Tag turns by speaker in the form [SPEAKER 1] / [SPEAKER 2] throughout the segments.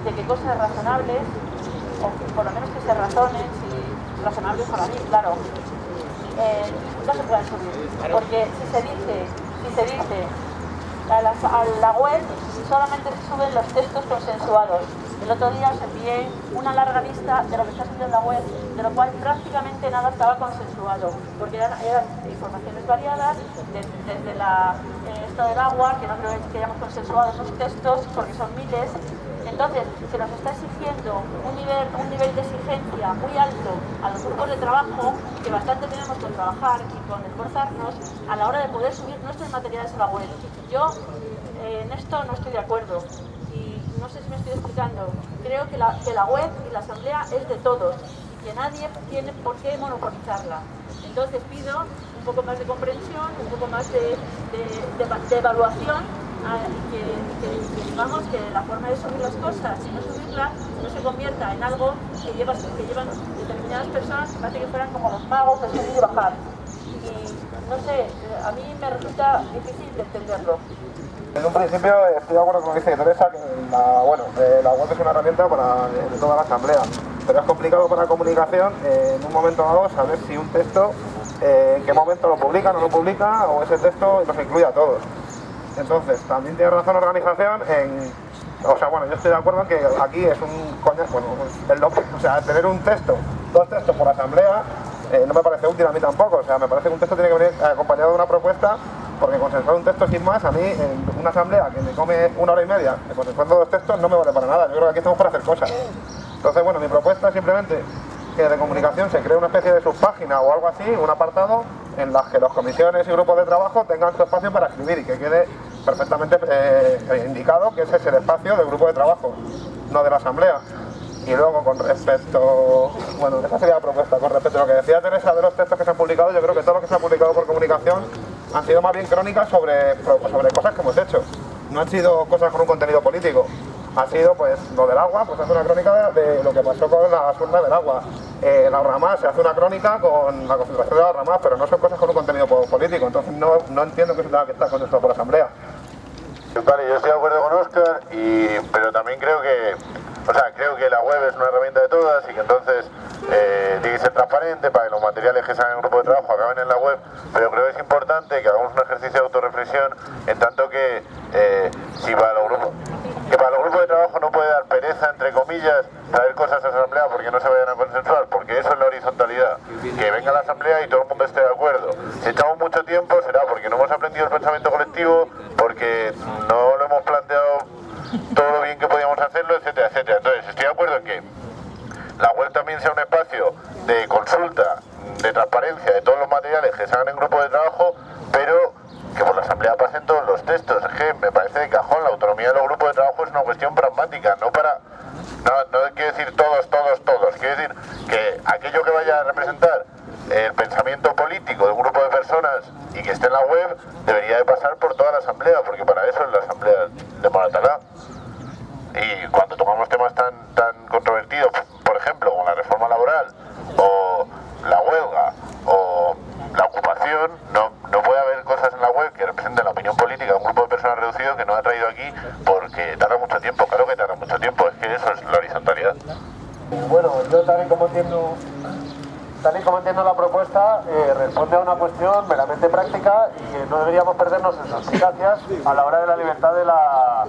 [SPEAKER 1] de que cosas razonables, o por lo menos que se razonen, si razonables para mí, claro, no se pueden subir. Porque si se dice a la web solamente se suben los textos consensuados. El otro día os envié una larga lista de lo que está subiendo en la web, de lo cual prácticamente nada estaba consensuado, porque eran informaciones variadas, desde esto del agua, que no creo que hayamos consensuado esos textos, porque son miles. Entonces, se nos está exigiendo un nivel de exigencia muy alto a los grupos de trabajo, que bastante tenemos con trabajar y con esforzarnos a la hora de poder subir nuestros materiales a la web. Yo en esto no estoy de acuerdo. No sé si me estoy explicando. Creo que la web y la asamblea es de todos y que nadie tiene por qué monopolizarla. Entonces pido un poco más de comprensión, un poco más de evaluación y que digamos que la forma de subir las cosas y no subirlas no se convierta en algo que llevan determinadas personas que parece que fueran como los magos de subir y bajar. Y no sé, a mí me resulta difícil de entenderlo.
[SPEAKER 2] En un principio estoy de acuerdo con lo que dice Teresa, que la web es una herramienta de toda la asamblea, pero es complicado para la comunicación en un momento dado saber si un texto, en qué momento lo publica, no lo publica, o ese texto los incluye a todos. Entonces, también tiene razón la organización yo estoy de acuerdo en que aquí es un tener dos textos por asamblea, no me parece útil a mí tampoco. O sea, me parece que un texto tiene que venir acompañado de una propuesta, porque consensuar un texto sin más, a mí en una asamblea que me come 1 hora y media consensuando 2 textos no me vale para nada. Yo creo que aquí estamos para hacer cosas. Entonces, bueno, mi propuesta es simplemente que de comunicación se cree una especie de subpágina o algo así, un apartado en las que las comisiones y grupos de trabajo tengan su espacio para escribir y que quede perfectamente indicado que ese es el espacio del grupo de trabajo, no de la asamblea. Y luego, con respecto... Bueno, esa sería la propuesta. Con respecto a lo que decía Teresa de los textos que se han publicado, yo creo que todo lo que se ha publicado por comunicación han sido más bien crónicas sobre cosas que hemos hecho. No han sido cosas con un contenido político. Ha sido, pues, lo del agua, pues hace una crónica de lo que pasó con las urnas del agua. La Ramás se hace una crónica con la concentración de la Ramás, pero no son cosas con un contenido político. Entonces no entiendo que eso tenga que estar consensuado por la asamblea.
[SPEAKER 3] Vale, yo estoy de acuerdo con Óscar, pero también creo que la web es una herramienta de todas y que entonces tiene que ser transparente para que los materiales que salen en el grupo de trabajo acaben en la web, pero creo que es importante que hagamos un ejercicio de autorreflexión en tanto que para los grupos de trabajo no puede dar pereza, entre comillas, traer cosas a la asamblea porque no se vayan a consensuar, porque eso es la horizontalidad, que venga la asamblea y todo el mundo esté de acuerdo. Si echamos mucho tiempo será porque no hemos aprendido el pensamiento colectivo, porque no lo hemos planteado todo lo bien que podíamos hacerlo, etcétera, etcétera. Entonces estoy de acuerdo en que la web también sea un espacio de consulta, de transparencia de todos los materiales que se hagan en grupo de trabajo, pero que por la asamblea pasen todos los textos. Es que me parece de cajón, la autonomía de los grupos de trabajo es una cuestión pragmática, no quiere decir todos, quiere decir que aquello que vaya a representar el pensamiento político de un grupo de personas y que esté en la web debería de pasar por toda la asamblea, porque para eso es la asamblea de Moratalá. Y cuando tomamos temas tan controvertidos, por ejemplo, como la reforma laboral o la huelga o la ocupación, no puede haber cosas en la web que representen la opinión política de un grupo de personas reducido que no ha traído aquí porque tarda mucho tiempo. Claro que tarda mucho tiempo, es que eso es la horizontalidad.
[SPEAKER 2] Bueno, yo tal y como entiendo la propuesta, responde a una cuestión meramente práctica y que no deberíamos perdernos en suspicacias a la hora de la libertad de la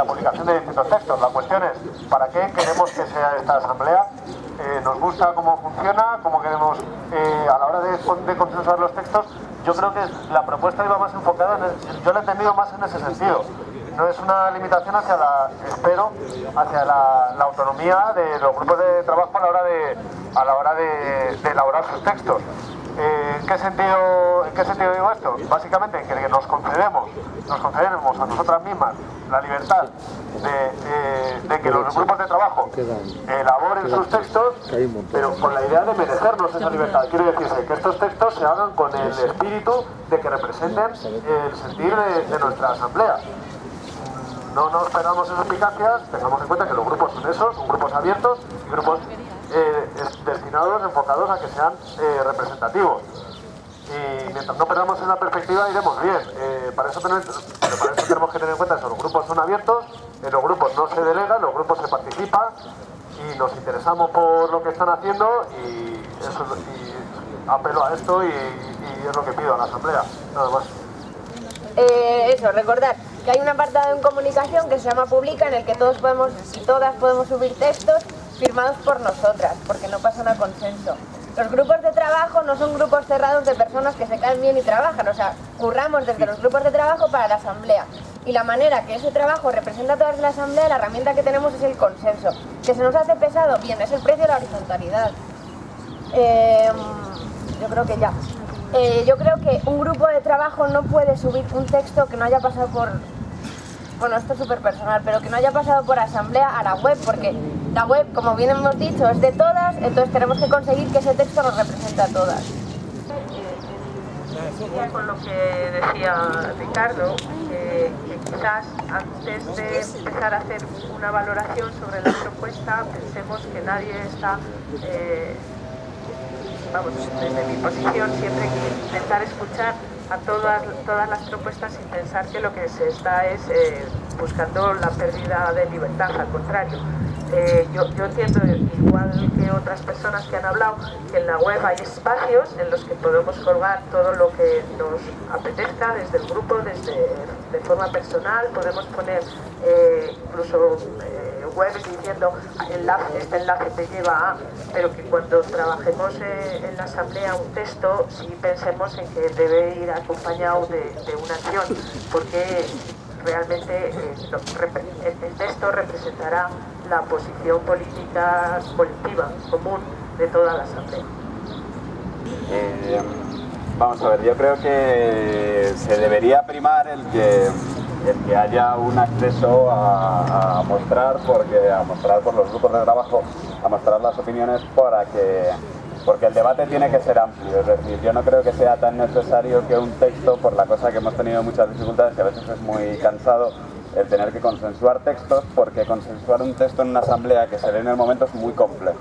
[SPEAKER 2] publicación de distintos textos. La cuestión es, ¿para qué queremos que sea esta asamblea? ¿Nos gusta cómo funciona? ¿Cómo queremos a la hora de consensuar los textos? Yo creo que la propuesta iba más enfocada, yo la he entendido más en ese sentido. No es una limitación hacia la autonomía de los grupos de trabajo a la hora de elaborar sus textos. ¿En qué sentido digo esto? Básicamente que nos concedemos a nosotras mismas la libertad de que los grupos de trabajo elaboren sus textos, pero con la idea de merecernos esa libertad. Quiere decirse que estos textos se hagan con el espíritu de que representen el sentir de nuestra asamblea. No nos perdamos en suspicacias, tengamos en cuenta que los grupos son esos, son grupos abiertos y grupos destinados, enfocados a que sean representativos.
[SPEAKER 4] y mientras no perdamos esa perspectiva iremos bien. Para eso tenemos que tener en cuenta que los grupos son abiertos, en los grupos no se delega, en los grupos se participa y nos interesamos por lo que están haciendo y apelo a esto y es lo que pido a la asamblea, nada más.
[SPEAKER 5] Eso, recordar que hay un apartado en comunicación que se llama Publica, en el que todos podemos y todas podemos subir textos firmados por nosotras, porque no pasan a consenso. Los grupos de trabajo no son grupos cerrados de personas que se caen bien y trabajan, o sea, curramos desde los grupos de trabajo para la asamblea. Y la manera que ese trabajo representa a toda la asamblea, la herramienta que tenemos es el consenso. ¿Que se nos hace pesado? Bien, es el precio de la horizontalidad. Yo creo que ya. Yo creo que un grupo de trabajo no puede subir un texto que no haya pasado por... Bueno, esto es súper personal, pero que no haya pasado por asamblea a la web, porque la web, como bien hemos dicho, es de todas, entonces tenemos que conseguir que ese texto nos represente a todas.
[SPEAKER 1] Con lo que decía Ricardo, que quizás antes de empezar a hacer una valoración sobre la propuesta, pensemos que nadie está... vamos, desde mi posición siempre hay que intentar escuchar a todas las propuestas sin pensar que lo que se está es buscando la pérdida de libertad, al contrario. Yo entiendo, igual que otras personas que han hablado, que en la web hay espacios en los que podemos colgar todo lo que nos apetezca desde el grupo, de forma personal, podemos poner incluso webs diciendo este enlace te lleva a, pero que cuando trabajemos en la asamblea un texto, sí pensemos en que debe ir acompañado de una acción, porque realmente el texto representará la posición política colectiva, común de toda la asamblea.
[SPEAKER 6] Vamos a ver, yo creo que se debería primar el que haya un acceso a mostrar por los grupos de trabajo, a mostrar las opiniones porque el debate tiene que ser amplio, es decir, yo no creo que sea tan necesario que un texto, por la cosa que hemos tenido muchas dificultades, que a veces es muy cansado el tener que consensuar textos, porque consensuar un texto en una asamblea que se lee en el momento es muy complejo.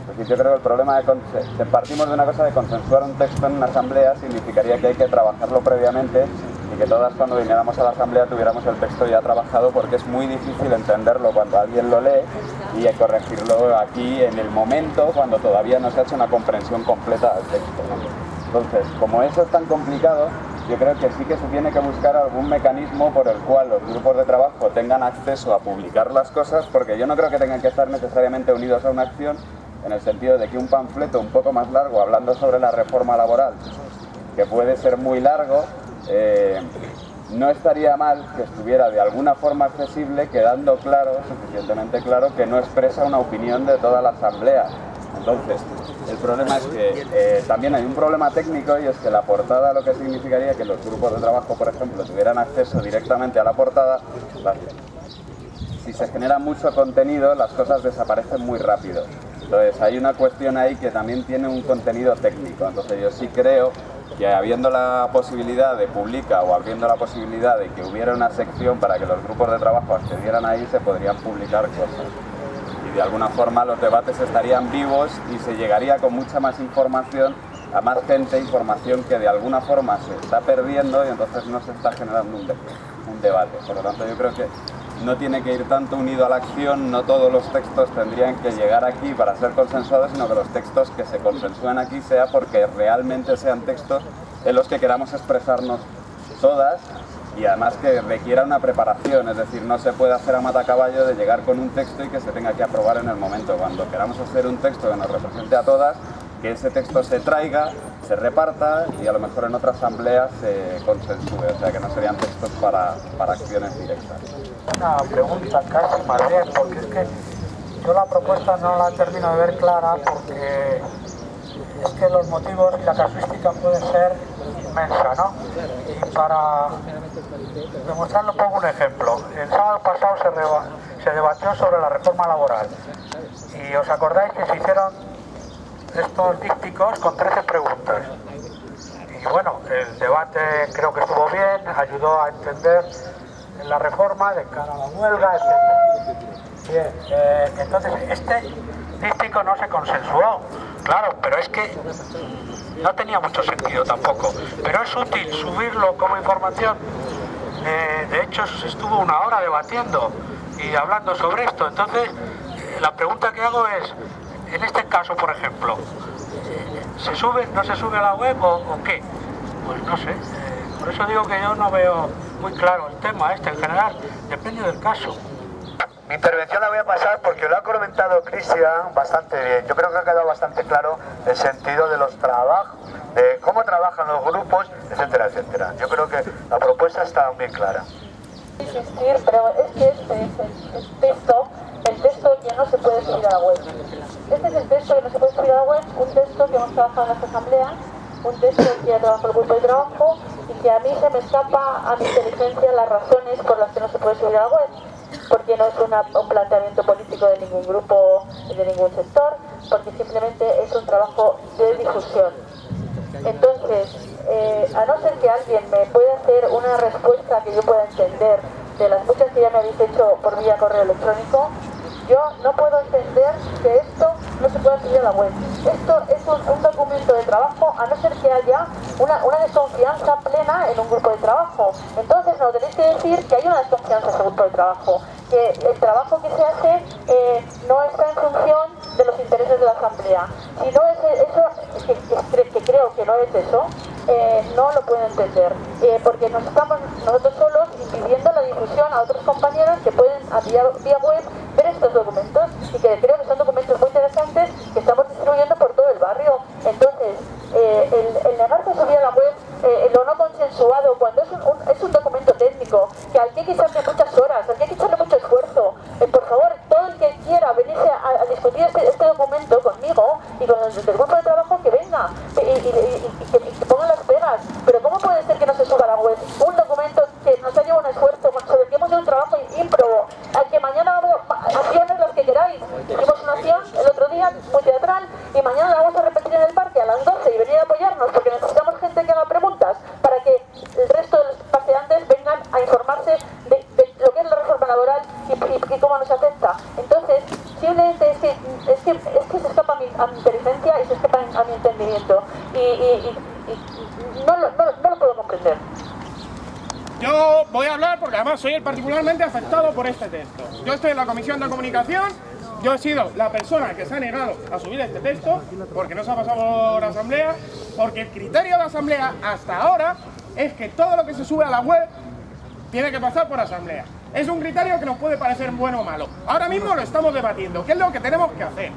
[SPEAKER 6] Es decir, yo creo que el problema de partimos de una cosa de consensuar un texto en una asamblea significaría que hay que trabajarlo previamente y que todas cuando viniéramos a la asamblea tuviéramos el texto ya trabajado, porque es muy difícil entenderlo cuando alguien lo lee y corregirlo aquí en el momento cuando todavía no se ha hecho una comprensión completa del texto, ¿no? Entonces, como eso es tan complicado, yo creo que sí que se tiene que buscar algún mecanismo por el cual los grupos de trabajo tengan acceso a publicar las cosas, porque yo no creo que tengan que estar necesariamente unidos a una acción, en el sentido de que un panfleto un poco más largo hablando sobre la reforma laboral, que puede ser muy largo, no estaría mal que estuviera de alguna forma accesible, quedando claro, suficientemente claro, que no expresa una opinión de toda la asamblea. Entonces, el problema es que también hay un problema técnico, y es que la portada lo que significaría que los grupos de trabajo, por ejemplo, tuvieran acceso directamente a la portada. Si se genera mucho contenido, las cosas desaparecen muy rápido. Entonces, hay una cuestión ahí que también tiene un contenido técnico. Entonces, yo sí creo que habiendo la posibilidad de Publica o habiendo la posibilidad de que hubiera una sección para que los grupos de trabajo accedieran ahí, se podrían publicar cosas. Y de alguna forma los debates estarían vivos y se llegaría con mucha más información a más gente, información que de alguna forma se está perdiendo y entonces no se está generando un debate. Por lo tanto, yo creo que no tiene que ir tanto unido a la acción, no todos los textos tendrían que llegar aquí para ser consensuados, sino que los textos que se consensúen aquí sea porque realmente sean textos en los que queramos expresarnos todas, y además que requiera una preparación, es decir, no se puede hacer a matacaballo de llegar con un texto y que se tenga que aprobar en el momento. Cuando queramos hacer un texto que nos represente a todas, que ese texto se traiga, se reparta y a lo mejor en otra asamblea se consensúe, o sea que no serían textos para acciones directas.
[SPEAKER 7] Una pregunta casi más bien, porque es que yo la propuesta no la termino de ver clara, porque es que los motivos y la casuística puede ser inmensa, ¿no? Y para demostrarlo pongo un ejemplo. El sábado pasado se debatió sobre la reforma laboral y os acordáis que se hicieron estos dípticos con 13 preguntas. Y bueno, el debate creo que estuvo bien, ayudó a entender la reforma de cara a la huelga, etc. Bien, entonces este díptico no se consensuó, Claro, pero es que no tenía mucho sentido tampoco. Pero es útil subirlo como información. De hecho, se estuvo una hora debatiendo y hablando sobre esto. Entonces, la pregunta que hago es, en este caso, por ejemplo, ¿se sube, no se sube a la web o qué? Pues no sé. Por eso digo que yo no veo muy claro el tema este en general. Depende del caso.
[SPEAKER 8] Mi intervención la voy a pasar porque lo ha comentado Cristian bastante bien. Yo creo que ha quedado bastante claro el sentido de los trabajos, de cómo trabajan los grupos, etcétera, etcétera. Yo creo que la propuesta está bien clara.
[SPEAKER 1] Insistir, pero es que este es el texto que no se puede subir a la web. Este es el texto que no se puede subir a la web, un texto que hemos trabajado en esta asamblea, un texto que ha trabajado el grupo de trabajo y que a mí se me escapa a mi inteligencia las razones por las que no se puede subir a la web. Porque no es un planteamiento político de ningún grupo, de ningún sector, porque simplemente es un trabajo de difusión. Entonces, a no ser que alguien me pueda hacer una respuesta que yo pueda entender de las muchas que ya me habéis hecho por vía correo electrónico, yo no puedo entender que esto no se pueda subir a la web. Esto es un documento de trabajo, a no ser que haya una desconfianza plena en un grupo de trabajo. Entonces nos tenéis que decir que hay una desconfianza en ese grupo de trabajo, que el trabajo que se hace no está en función de los intereses de la asamblea. Si no es eso, que creo que no es eso, no lo puedo entender, porque nos estamos nosotros solos impidiendo la difusión a otros compañeros que pueden vía web ver estos documentos y que creo que son documentos muy interesantes que estamos distribuyendo por todo el barrio. Entonces, el negarse a subir a la web, lo no consensuado, cuando es un documento técnico, que al que hay que echarle muchas horas, al que hay que echarle mucho esfuerzo, por favor, todo el que quiera venirse a discutir este documento conmigo y con el del grupo de trabajo, que venga y que pongan las pegas. Pero ¿cómo puede ser que no se suba a la web un documento que nos ha llevado un esfuerzo, sobre el que hemos hecho un trabajo ímprobo, al que mañana vamos a acciones las que queráis? Hicimos una acción el otro día muy teatral y mañana la vamos a repetir en el parque a las 12 y venir a apoyarnos porque necesitamos gente que haga preguntas para que el resto de los paseantes vengan a informarse de lo que es la reforma laboral y cómo nos afecta. Entonces, simplemente es que se escapa a mi inteligencia y se escapa a mi entendimiento y no lo puedo comprender.
[SPEAKER 9] Yo voy a hablar porque además soy el particularmente afectado por este texto. Yo estoy en la Comisión de Comunicación, yo he sido la persona que se ha negado a subir este texto porque no se ha pasado por asamblea, porque el criterio de asamblea hasta ahora es que todo lo que se sube a la web tiene que pasar por asamblea. Es un criterio que nos puede parecer bueno o malo. Ahora mismo lo estamos debatiendo, ¿qué es lo que tenemos que hacer?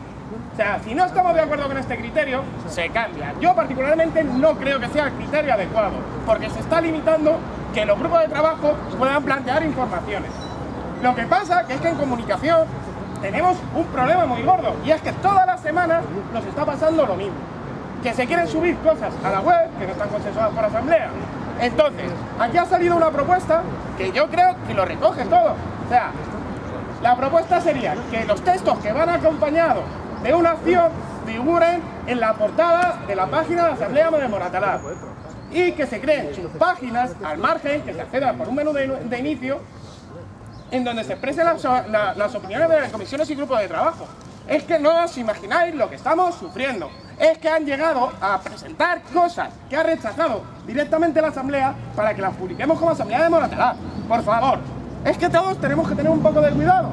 [SPEAKER 9] O sea, si no estamos de acuerdo con este criterio, se cambia. Yo particularmente no creo que sea el criterio adecuado, porque se está limitando que los grupos de trabajo puedan plantear informaciones. Lo que pasa es que en comunicación tenemos un problema muy gordo, y es que todas las semanas nos está pasando lo mismo. Que se quieren subir cosas a la web que no están consensuadas por asamblea. Entonces, aquí ha salido una propuesta que yo creo que lo recoge todo. O sea, la propuesta sería que los textos que van acompañados de una acción figuren en la portada de la página de la Asamblea de Moratalá y que se creen subpáginas al margen, que se acceda por un menú de inicio en donde se expresen las opiniones de las comisiones y grupos de trabajo. Es que no os imagináis lo que estamos sufriendo. Es que han llegado a presentar cosas que ha rechazado directamente la Asamblea para que las publiquemos como Asamblea de Moratalá. Por favor, es que todos tenemos que tener un poco de cuidado.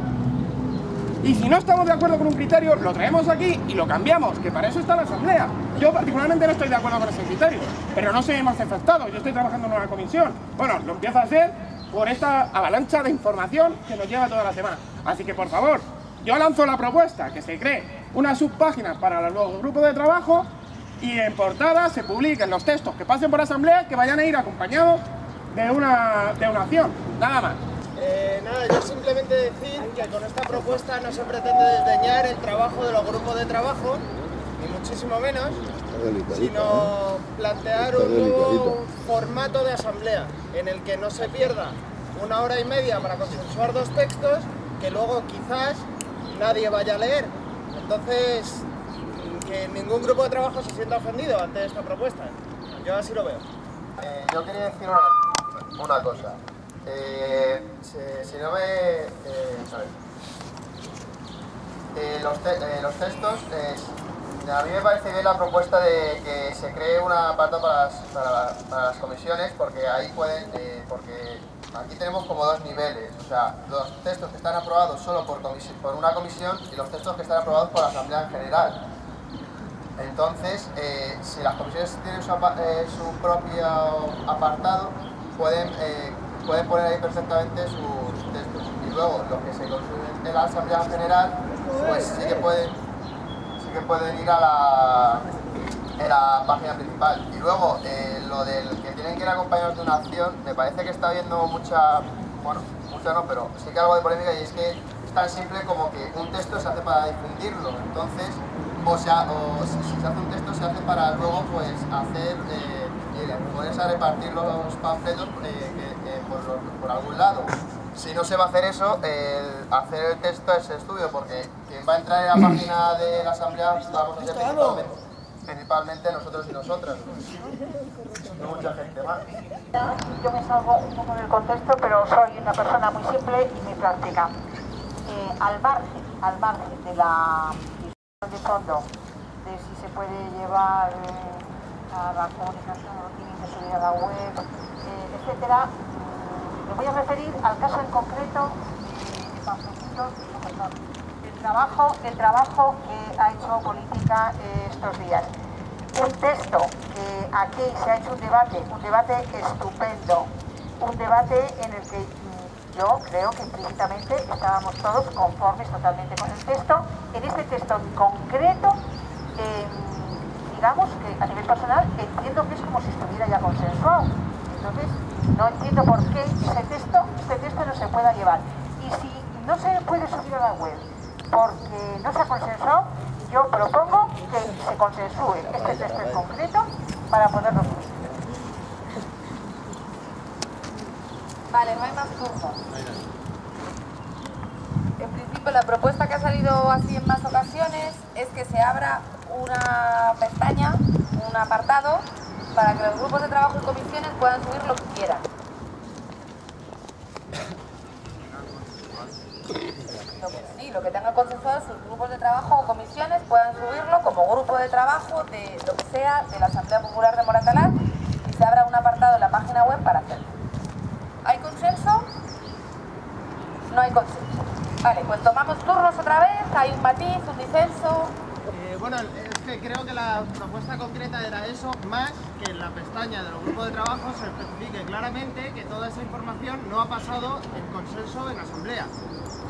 [SPEAKER 9] Y si no estamos de acuerdo con un criterio, lo traemos aquí y lo cambiamos, que para eso está la Asamblea. Yo particularmente no estoy de acuerdo con ese criterio, pero no soy más afectado, yo estoy trabajando en una comisión. Bueno, lo empiezo a hacer por esta avalancha de información que nos llega toda la semana. Así que, por favor, yo lanzo la propuesta que se cree una subpágina para los grupos de trabajo y en portada se publiquen los textos que pasen por asamblea que vayan a ir acompañados de una acción, nada más.
[SPEAKER 10] Nada, yo simplemente decir que con esta propuesta no se pretende desdeñar el trabajo de los grupos de trabajo, ni muchísimo menos, sino plantear un nuevo formato de asamblea en el que no se pierda una hora y media para consensuar dos textos que luego quizás nadie vaya a leer. Entonces, que ningún grupo de trabajo se sienta ofendido ante esta propuesta. Yo así lo veo.
[SPEAKER 2] Yo quería decir una cosa. Si no me... los textos
[SPEAKER 10] A mí me parece bien la propuesta de que se cree un apartado para las comisiones, porque ahí pueden, porque aquí tenemos como dos niveles, o sea, los textos que están aprobados solo por una comisión y los textos que están aprobados por la Asamblea en general. Entonces, si las comisiones tienen su propio apartado, pueden poner ahí perfectamente sus textos. Y luego, los que se consumen en la Asamblea en general, pues sí que pueden ir a la página principal. Y luego, lo del que tienen que ir acompañados de una acción, me parece que está habiendo mucha no, pero sí que algo de polémica, y es que es tan simple como que un texto se hace para difundirlo. Entonces, si se hace un texto, se hace para luego pues hacer, ponerse a repartir los panfletos por algún lado. Si no se va a hacer eso, hacer el texto es estudio, porque quien va a entrar en la página de la Asamblea vamos a ser principalmente nosotros y nosotras, no mucha gente más.
[SPEAKER 1] Yo me salgo un poco del contexto, pero soy una persona muy simple y muy práctica. Al margen de la de fondo, de si se puede llevar a la comunicación o tienen que subir a la web, etcétera, me voy a referir al caso en concreto el trabajo que ha hecho Política estos días. Un texto que aquí se ha hecho un debate estupendo, un debate en el que yo creo que implícitamente estábamos todos conformes totalmente con el texto. En este texto en concreto, digamos que a nivel personal entiendo que es como si estuviera ya consensuado. Entonces, no entiendo por qué este texto no se pueda llevar. Y si no se puede subir a la web porque no se ha consensuado, yo propongo que se consensúe este texto en concreto para poderlo subir.
[SPEAKER 5] Vale, no hay más turnos. En principio, la propuesta que ha salido así en más ocasiones es que se abra una pestaña, un apartado, para que los grupos de trabajo y comisiones puedan subir lo que quieran. Lo que tengan consensuado sus grupos de trabajo o comisiones puedan subirlo como grupo de trabajo de lo que sea de la Asamblea Popular de Moratalaz, y se abra un apartado en la página web para hacerlo. ¿Hay consenso? No hay consenso. Vale, pues tomamos turnos otra vez, hay un matiz, un disenso.
[SPEAKER 10] Bueno, es que creo que la propuesta concreta era eso, más que en la pestaña de los grupos de trabajo se especifique claramente que toda esa información no ha pasado el consenso en asamblea.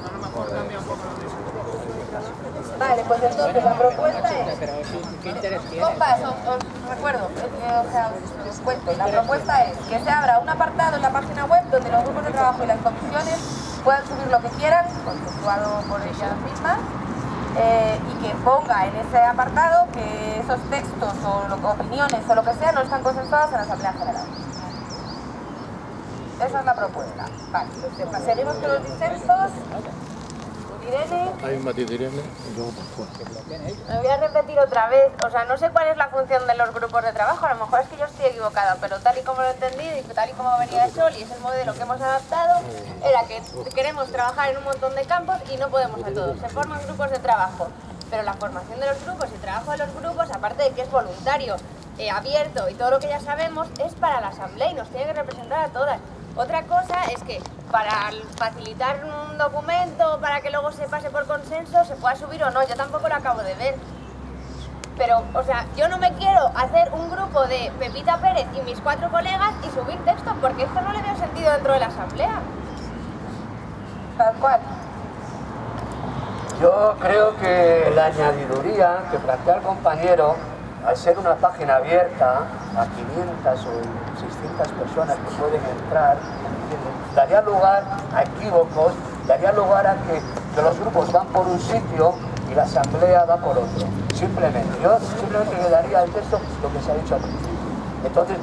[SPEAKER 10] A lo mejor cambia un poco los discursos.
[SPEAKER 5] Vale, pues entonces la propuesta es... Compas, os recuerdo, os cuento, la propuesta es que se abra un apartado en la página web donde los grupos de trabajo y las comisiones puedan subir lo que quieran, consensuado por ellas mismas, y que ponga en ese apartado que esos textos o opiniones o lo que sea no están consensuados en la Asamblea General. Esa es la propuesta. Vale, pues seguimos con los disensos. Irene.
[SPEAKER 11] Hay un matiz de Irene.
[SPEAKER 5] Me voy a repetir otra vez, o sea, no sé cuál es la función de los grupos de trabajo, a lo mejor es que yo estoy equivocada, pero tal y como lo he entendido y tal y como venía el Sol y es el modelo que hemos adaptado, era que queremos trabajar en un montón de campos y no podemos a todos, se forman grupos de trabajo, pero la formación de los grupos y el trabajo de los grupos, aparte de que es voluntario, abierto y todo lo que ya sabemos, es para la asamblea y nos tiene que representar a todas. Otra cosa es que para facilitar un documento, para que luego se pase por consenso, se pueda subir o no, yo tampoco lo acabo de ver. Pero, o sea, yo no me quiero hacer un grupo de Pepita Pérez y mis 4 colegas y subir textos, porque esto no le veo sentido dentro de la asamblea. Tal cual.
[SPEAKER 12] Yo creo que la añadiduría que plantea el compañero, al ser una página abierta a 500 o 600 personas que pueden entrar, daría lugar a equívocos, daría lugar a que los grupos van por un sitio y la asamblea va por otro. Simplemente, yo simplemente le daría al texto lo que se ha dicho al principio. Entonces,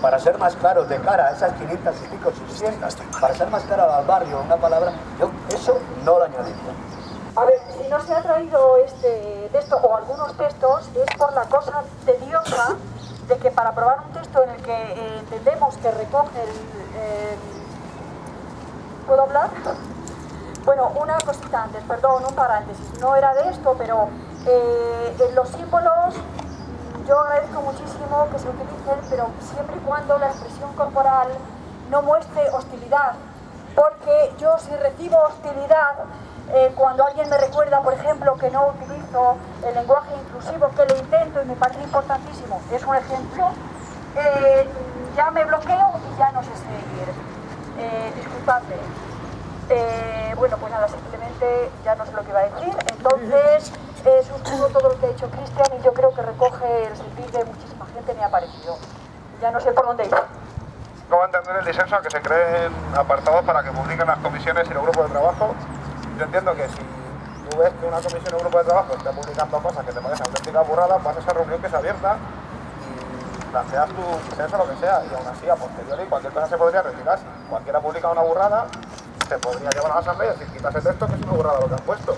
[SPEAKER 12] para ser más claros de cara a esas 500 y pico, 600, para ser más claro al barrio, una palabra, yo eso no lo añadiría.
[SPEAKER 1] A ver, si no se ha traído este texto o algunos textos es por la cosa tediosa de que para aprobar un texto en el que entendemos que recoge ¿Puedo hablar? Bueno, una cosita antes, perdón, un paréntesis. No era de esto, pero
[SPEAKER 11] Los símbolos, yo agradezco muchísimo que se utilicen, pero siempre y cuando la expresión corporal no muestre hostilidad, porque yo si recibo hostilidad, cuando alguien me recuerda, por ejemplo, que no utilizo el lenguaje inclusivo, que lo intento y me parece importantísimo, es un ejemplo, ya me bloqueo y ya no sé seguir. Disculpadme. Bueno, pues nada, simplemente ya no sé lo que iba a decir. Entonces, suscribo todo lo que ha dicho Cristian y yo creo que recoge el sentir de muchísima gente, me ha parecido. Ya no sé por dónde ir.
[SPEAKER 2] ¿Cómo entender el disenso a que se creen apartados para que publiquen las comisiones y los grupos de trabajo? Yo entiendo que si tú ves que una comisión o un grupo de trabajo está publicando cosas que te parecen auténticas burradas, vas a esa reunión que es abierta y planteas tu disenso o lo que sea, y aún así a posteriori cualquier cosa se podría retirar. Si cualquiera publica una burrada, se podría llevar a la asamblea y decir, quitas el texto que es una burrada lo que han puesto.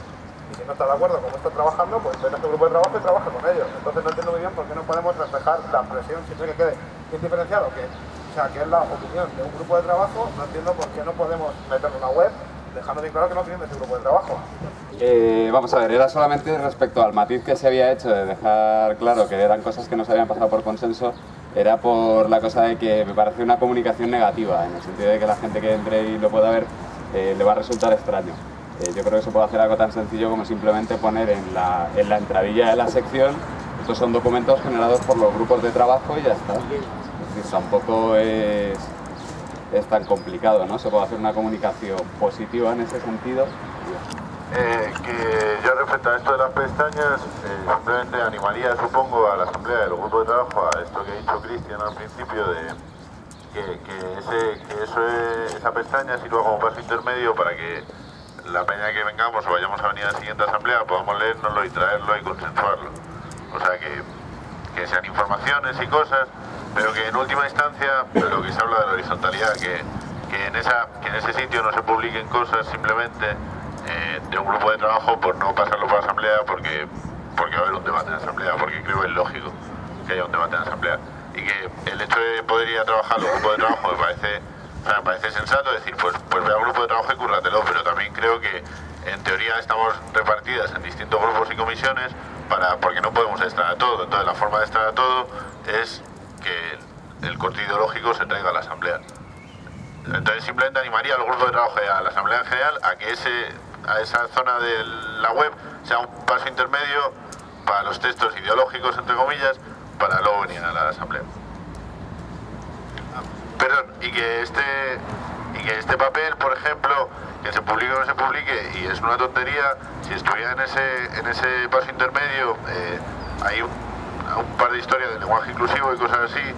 [SPEAKER 2] Y si no estás de acuerdo con cómo están trabajando, pues vete a tu grupo de trabajo y trabaja con ellos. Entonces no entiendo muy bien por qué no podemos reflejar la presión siempre que quede bien diferenciado, que es la opinión de un grupo de trabajo. No entiendo por qué no podemos meterlo en una web dejando bien claro que no opinión de ese grupo de trabajo.
[SPEAKER 6] Vamos a ver, era solamente respecto al matiz que se había hecho de dejar claro que eran cosas que no se habían pasado por consenso. Era por la cosa de que me parece una comunicación negativa, en el sentido de que la gente que entre y lo pueda ver le va a resultar extraño. Yo creo que se puede hacer algo tan sencillo como simplemente poner en la entradilla de la sección: estos son documentos generados por los grupos de trabajo, y ya está. Es decir, tampoco es tan complicado, ¿no? Se puede hacer una comunicación positiva en ese sentido.
[SPEAKER 3] Que yo respecto a esto de las pestañas, simplemente animaría, supongo, a la asamblea de los grupos de trabajo a esto que ha dicho Cristian al principio, de que esa pestaña sirva como paso intermedio para que la peña que vengamos o vayamos a venir a la siguiente asamblea podamos leérnoslo y traerlo y consensuarlo. O sea, que sean informaciones y cosas, pero que en última instancia, lo que se habla de la horizontalidad, que en ese sitio no se publiquen cosas simplemente de un grupo de trabajo por no pasarlo por la asamblea, porque va a haber un debate en la asamblea, porque creo que es lógico que haya un debate en la asamblea. Y que el hecho de poder ir a trabajar los grupos de trabajo me parece sensato, decir, pues ve al grupo de trabajo y cúrratelo, pero también creo que en teoría estamos repartidas en distintos grupos y comisiones porque no podemos estar a todo. Entonces la forma de estar a todo es que el corte ideológico se traiga a la asamblea. Entonces simplemente animaría a los grupos de trabajo y a la asamblea en general a que esa zona de la web sea un paso intermedio para los textos ideológicos, entre comillas, para luego venir a la asamblea. Perdón, y que este papel, por ejemplo, que se publique o no se publique, y es una tontería, si estuviera en ese paso intermedio, hay un par de historias del lenguaje inclusivo y cosas así,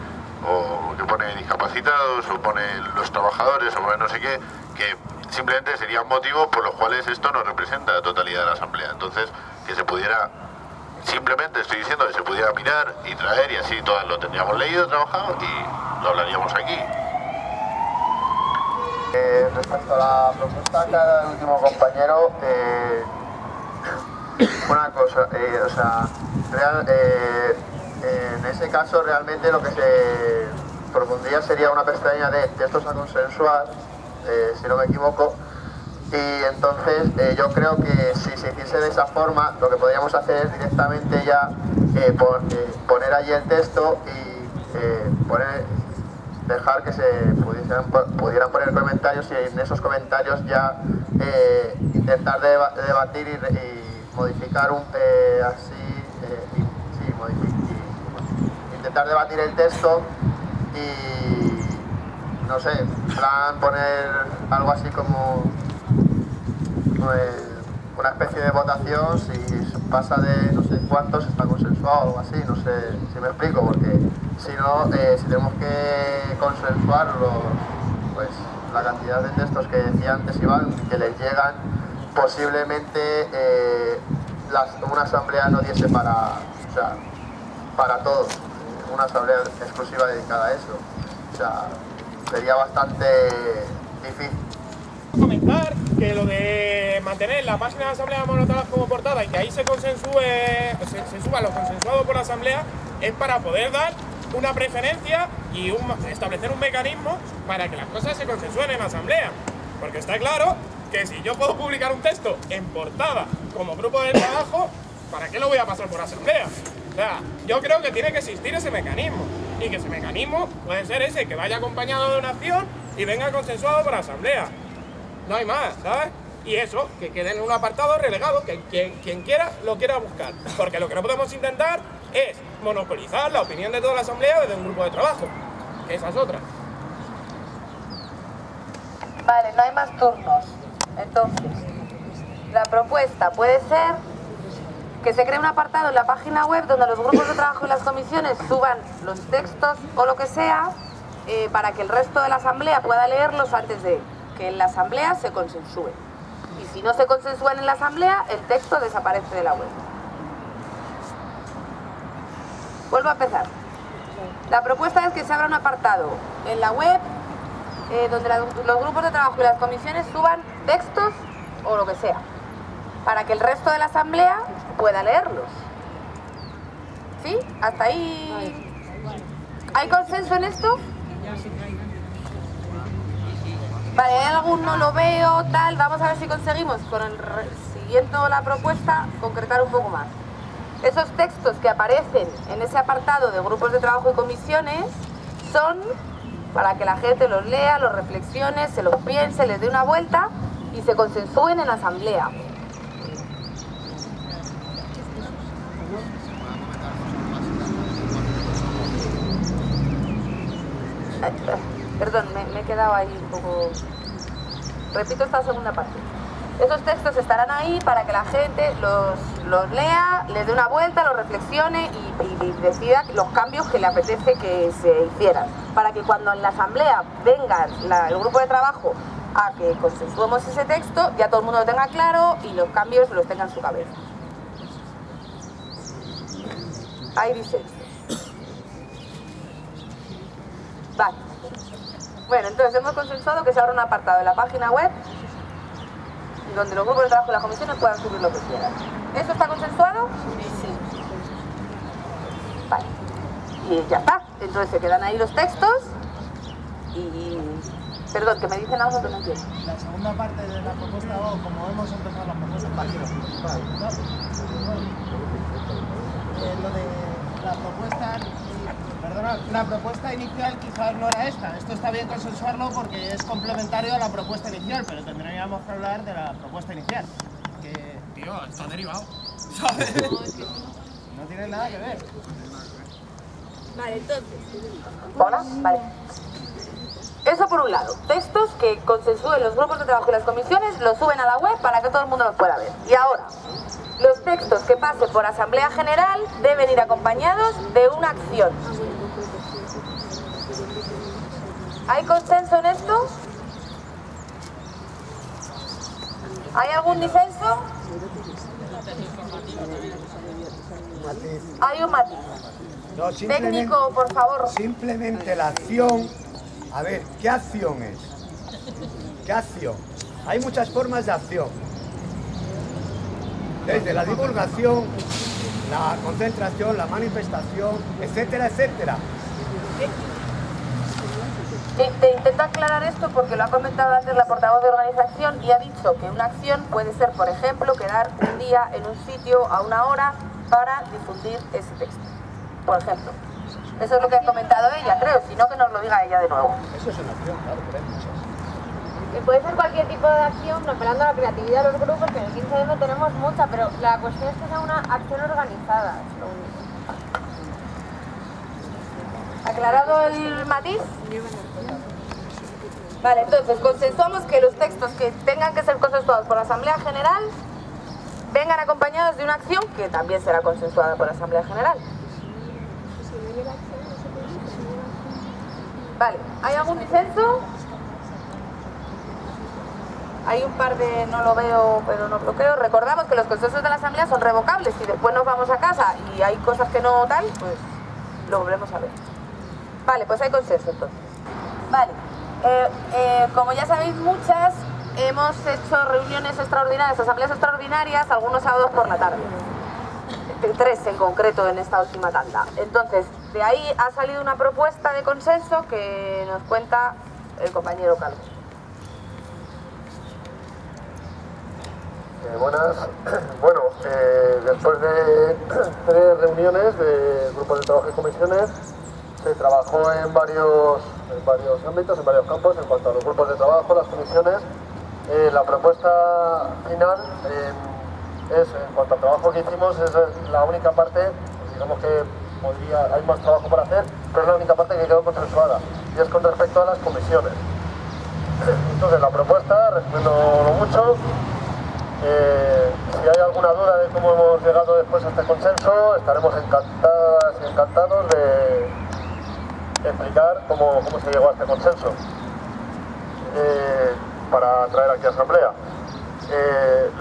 [SPEAKER 3] o que pone discapacitados, o pone los trabajadores, o pone no sé qué, que simplemente serían motivos por los cuales esto no representa la totalidad de la asamblea. Entonces, que se pudiera, simplemente estoy diciendo que se pudiera mirar y traer, y así todas lo tendríamos leído, trabajado, y lo hablaríamos aquí.
[SPEAKER 2] Respecto a la propuesta que ha dado el último compañero, una cosa, o sea, en ese caso realmente lo que se propondría sería una pestaña de textos a consensuar, si no me equivoco, y entonces yo creo que si se hiciese de esa forma, lo que podríamos hacer es directamente ya poner allí el texto y dejar que se pudieran poner comentarios, y en esos comentarios ya intentar debatir y modificar intentar debatir el texto y no sé, en plan poner algo así como una especie de votación, si pasa de no sé cuántos está consensuado o algo así, no sé si me explico, porque si no, si tenemos que consensuar pues la cantidad de textos que decía antes Iván, que les llegan, posiblemente una asamblea no diese para todos, una asamblea exclusiva dedicada a eso. O sea, sería bastante difícil.
[SPEAKER 9] Comentar que lo de mantener la página de la asamblea monográfica como portada y que ahí se suba lo consensuado por la asamblea es para poder dar una preferencia y establecer un mecanismo para que las cosas se consensúen en la asamblea. Porque está claro que si yo puedo publicar un texto en portada como grupo de trabajo, ¿para qué lo voy a pasar por asamblea? O sea, yo creo que tiene que existir ese mecanismo. Y que ese mecanismo puede ser ese, que vaya acompañado de una acción y venga consensuado por asamblea. No hay más, ¿sabes? Y eso, que quede en un apartado relegado, que quien quiera lo quiera buscar. Porque lo que no podemos intentar es monopolizar la opinión de toda la asamblea desde un grupo de trabajo. Que esa es otra.
[SPEAKER 5] Vale, no hay más turnos. Entonces, la propuesta puede ser que se cree un apartado en la página web donde los grupos de trabajo y las comisiones suban los textos o lo que sea para que el resto de la asamblea pueda leerlos antes de que en la asamblea se consensúe. Y si no se consensúan en la asamblea, el texto desaparece de la web. Vuelvo a empezar. La propuesta es que se abra un apartado en la web donde los grupos de trabajo y las comisiones suban textos o lo que sea, para que el resto de la asamblea pueda leerlos. ¿Sí? ¿Hasta ahí hay consenso en esto? Vale, ¿hay algún no lo veo, tal? Vamos a ver si conseguimos, siguiendo la propuesta, concretar un poco más. Esos textos que aparecen en ese apartado de grupos de trabajo y comisiones son para que la gente los lea, los reflexione, se los piense, les dé una vuelta y se consensúen en la asamblea. Perdón, me he quedado ahí un poco... Repito esta segunda parte. Esos textos estarán ahí para que la gente los lea, les dé una vuelta, los reflexione y decida los cambios que le apetece que se hicieran. Para que cuando en la asamblea venga el grupo de trabajo a que consensuemos ese texto, ya todo el mundo lo tenga claro y los cambios los tenga en su cabeza. Hay disensos. Vale. Bueno, entonces hemos consensuado que se abra un apartado en la página web donde los grupos de trabajo y las comisiones puedan subir lo que quieran. ¿Eso está consensuado? Sí. Vale. Y ya está. Entonces se quedan ahí los textos y... Perdón, que me dicen algo que no entiendo.
[SPEAKER 10] La segunda parte de la propuesta, como hemos empezado la propuesta, lo de la propuesta... Perdona, la propuesta inicial quizás no era esta. Esto está bien consensuarlo porque es complementario a la propuesta inicial, pero tendríamos que hablar de la propuesta inicial. Que,
[SPEAKER 9] tío, está derivado.
[SPEAKER 10] ¿Sabes? No tiene nada que ver.
[SPEAKER 5] Vale, entonces... ¿Hola? Vale. Eso por un lado. Textos que consensúen los grupos de trabajo y las comisiones los suben a la web para que todo el mundo los pueda ver. Y ahora, los textos que pasen por Asamblea General deben ir acompañados de una acción. ¿Hay consenso en esto? ¿Hay algún disenso? Hay un matiz.
[SPEAKER 12] No,
[SPEAKER 5] técnico, por favor.
[SPEAKER 12] Simplemente la acción. A ver, ¿qué acción es? ¿Qué acción? Hay muchas formas de acción. Desde la divulgación, la concentración, la manifestación, etcétera, etcétera.
[SPEAKER 5] Te intento aclarar esto porque lo ha comentado antes la portavoz de organización y ha dicho que una acción puede ser, por ejemplo, quedar un día en un sitio a una hora para difundir ese texto, por ejemplo. Eso es lo que ha comentado ella, creo, si no que nos lo diga ella de nuevo.
[SPEAKER 12] Eso es una acción, claro, pero hay muchas.
[SPEAKER 5] Puede ser cualquier tipo de acción, apelando a la creatividad de los grupos, que en el 15M tenemos mucha, pero la cuestión es que sea una acción organizada, es lo único. ¿Aclarado el matiz? Vale, entonces consensuamos que los textos que tengan que ser consensuados por la Asamblea General vengan acompañados de una acción que también será consensuada por la Asamblea General. Vale, ¿hay algún disenso? Hay un par de no lo veo, pero no bloqueo. Recordamos que los consensos de la Asamblea son revocables. Si después nos vamos a casa y hay cosas que no tal, pues lo volvemos a ver. Vale, pues hay consenso entonces. Vale, como ya sabéis muchas, hemos hecho reuniones extraordinarias, asambleas extraordinarias, algunos sábados por la tarde. 3 en concreto en esta última tanda. Entonces, de ahí ha salido una propuesta de consenso que nos cuenta el compañero Calvo.
[SPEAKER 4] Buenas. Bueno, después de 3 reuniones de grupos de trabajo y comisiones, se trabajó en varios ámbitos, en varios campos, en cuanto a los grupos de trabajo, las comisiones. La propuesta final en cuanto al trabajo que hicimos, es la única parte, digamos que hay más trabajo por hacer, pero es la única parte que quedó consensuada, y es con respecto a las comisiones. Entonces, la propuesta, resumiéndolo mucho, si hay alguna duda de cómo hemos llegado después a este consenso, estaremos encantadas y encantados de explicar cómo se llegó a este consenso para traer aquí a asamblea.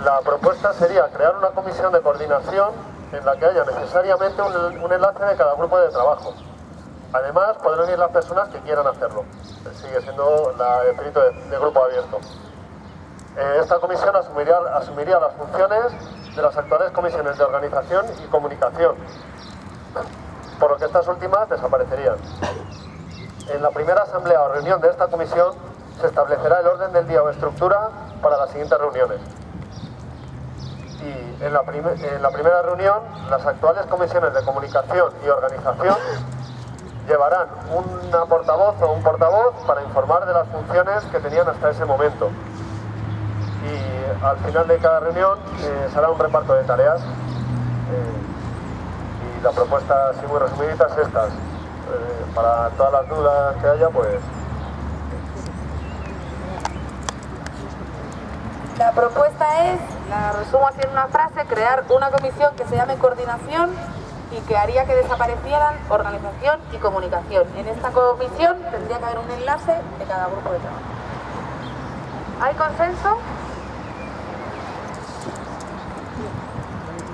[SPEAKER 4] La propuesta sería crear una comisión de coordinación en la que haya necesariamente un enlace de cada grupo de trabajo. Además, podrán ir las personas que quieran hacerlo. Sigue siendo el espíritu de grupo abierto. Esta comisión asumiría las funciones de las actuales comisiones de organización y comunicación, por lo que estas últimas desaparecerían. En la primera asamblea o reunión de esta comisión se establecerá el orden del día o estructura para las siguientes reuniones. Y en la primera reunión, las actuales comisiones de comunicación y organización llevarán una portavoz o un portavoz para informar de las funciones que tenían hasta ese momento. Y al final de cada reunión se hará un reparto de tareas. Y la propuesta, así muy resumidita, es esta. Para todas las dudas que haya, pues...
[SPEAKER 1] La propuesta es, la resumo así en una frase, crear una comisión que se llame coordinación y que haría que desaparecieran organización y comunicación. En esta comisión tendría que haber un enlace de cada grupo de trabajo. ¿Hay consenso?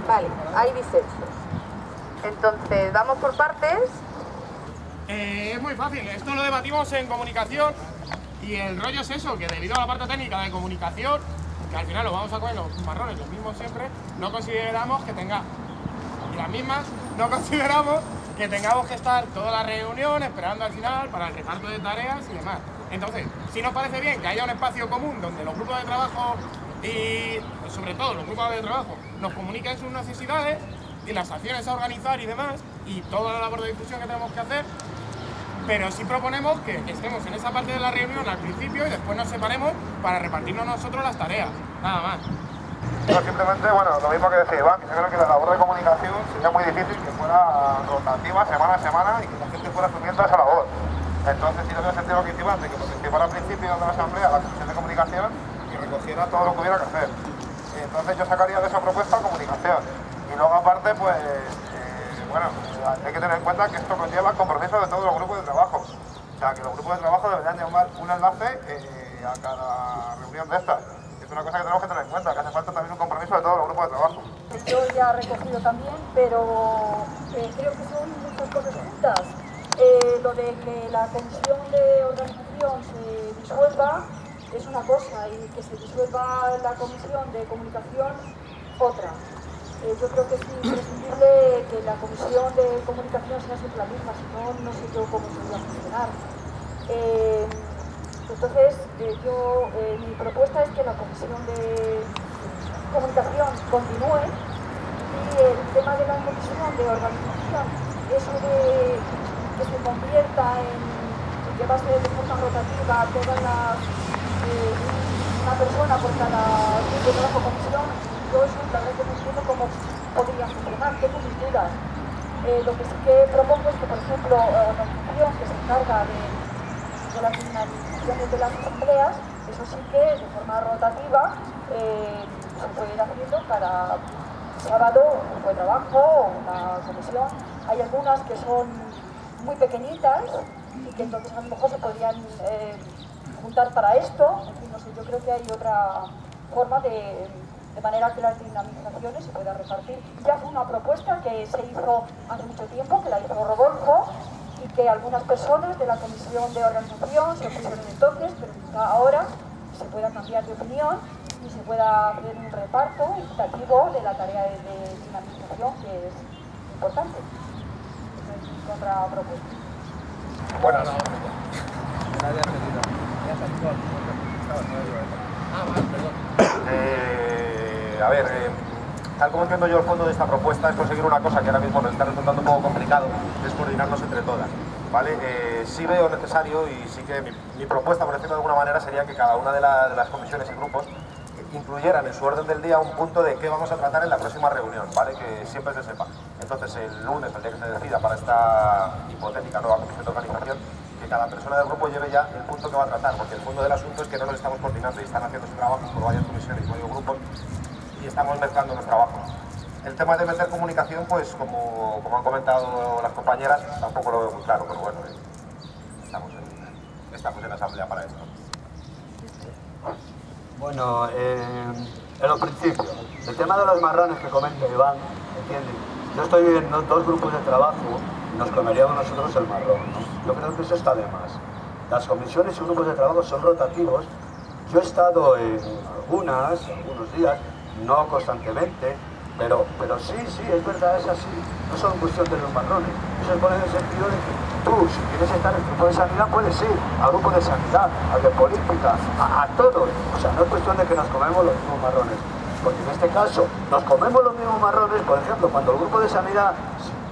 [SPEAKER 1] Vale, hay disensos. Entonces, vamos por partes.
[SPEAKER 9] Es muy fácil, esto lo debatimos en comunicación y el rollo es eso, que debido a la parte técnica de comunicación, que al final lo vamos a coger los marrones, los mismos siempre, no consideramos que tenga, y las mismas, no consideramos que tengamos que estar toda la reunión esperando al final para el reparto de tareas y demás. Entonces, si nos parece bien que haya un espacio común donde los grupos de trabajo y sobre todo los grupos de trabajo nos comuniquen sus necesidades y las acciones a organizar y demás, y toda la labor de difusión que tenemos que hacer, pero sí proponemos que estemos en esa parte de la reunión al principio y después nos separemos para repartirnos nosotros las tareas, nada más.
[SPEAKER 2] No, simplemente, bueno, lo mismo que decía Iván, que yo creo que la labor de comunicación sería muy difícil que fuera rotativa semana a semana y que la gente fuera asumiendo esa labor. Entonces, sí tiene sentido lo que dice Iván, de que participara al principio de la asamblea la comisión de comunicación y recogiera todo lo que hubiera que hacer. Entonces yo sacaría de esa propuesta comunicación. Y luego aparte, pues, bueno, hay que tener en cuenta que esto conlleva el compromiso de todos los grupos de trabajo. O sea, que los grupos de trabajo deberían llevar un enlace a cada reunión de estas. Es una cosa que tenemos que tener en cuenta, que hace falta también un compromiso de todos los grupos de trabajo.
[SPEAKER 11] Yo ya he recogido también, pero creo que son muchas cosas juntas. Lo de que la comisión de organización se disuelva es una cosa, y que se disuelva la comisión de comunicación otra. Yo creo que es imprescindible que la comisión de comunicación sea siempre la misma, si no, no sé yo cómo se va a funcionar. Entonces, mi propuesta es que la comisión de comunicación continúe, y el tema de la comisión de organización, eso de que se convierta en que va a ser de forma rotativa todas las una persona por cada grupo de trabajo comisión. Yo eso la verdad que no entiendo cómo podría funcionar, tengo mis dudas. Lo que sí que propongo es que, por ejemplo, la organización que se encarga de las finalizaciones de las asambleas, eso sí que de forma rotativa se puede ir haciendo cada sábado un grupo de trabajo o una comisión. Hay algunas que son muy pequeñitas y que entonces a lo mejor se podrían juntar para esto. En fin, no sé, yo creo que hay otra forma de manera que las dinamizaciones se puedan repartir. Ya fue una propuesta que se hizo hace mucho tiempo, que la hizo Rodolfo, y que algunas personas de la comisión de organización se opusieron entonces, pero quizá ahora se pueda cambiar de opinión y se pueda hacer un reparto equitativo de la tarea de dinamización, que es importante. Es otra propuesta.
[SPEAKER 2] Bueno,
[SPEAKER 4] Tal como entiendo yo el fondo de esta propuesta es conseguir una cosa que ahora mismo nos está resultando un poco complicado, es coordinarnos entre todas, ¿vale? Sí veo necesario y sí que mi propuesta, por decirlo de alguna manera, sería que cada una de las comisiones y grupos incluyeran en su orden del día un punto de qué vamos a tratar en la próxima reunión, ¿vale? Que siempre se sepa. Entonces el lunes, el día que se decida para esta hipotética nueva comisión de organización, que cada persona del grupo lleve ya el punto que va a tratar, porque el fondo del asunto es que no nos estamos coordinando y están haciendo su trabajo por varias comisiones y varios grupos y estamos mezclando los trabajos. El tema de meter comunicación, pues como han comentado las compañeras, tampoco lo veo muy claro, pero bueno, estamos en la asamblea para esto.
[SPEAKER 12] Bueno, en los principios, el tema de los marrones que comenta Iván, ¿entiendes? Yo estoy en dos grupos de trabajo y nos comeríamos nosotros el marrón, ¿no? Yo creo que eso está de más. Las comisiones y grupos de trabajo son rotativos. Yo he estado en algunos días, no constantemente, pero sí, es verdad, es así. No son cuestión de los marrones. Eso se pone en el sentido de que tú, si quieres estar en el grupo de sanidad, puedes ir al grupo de sanidad, al de política, a todos. O sea, no es cuestión de que nos comemos los mismos marrones. Porque en este caso, nos comemos los mismos marrones, por ejemplo, cuando el grupo de sanidad,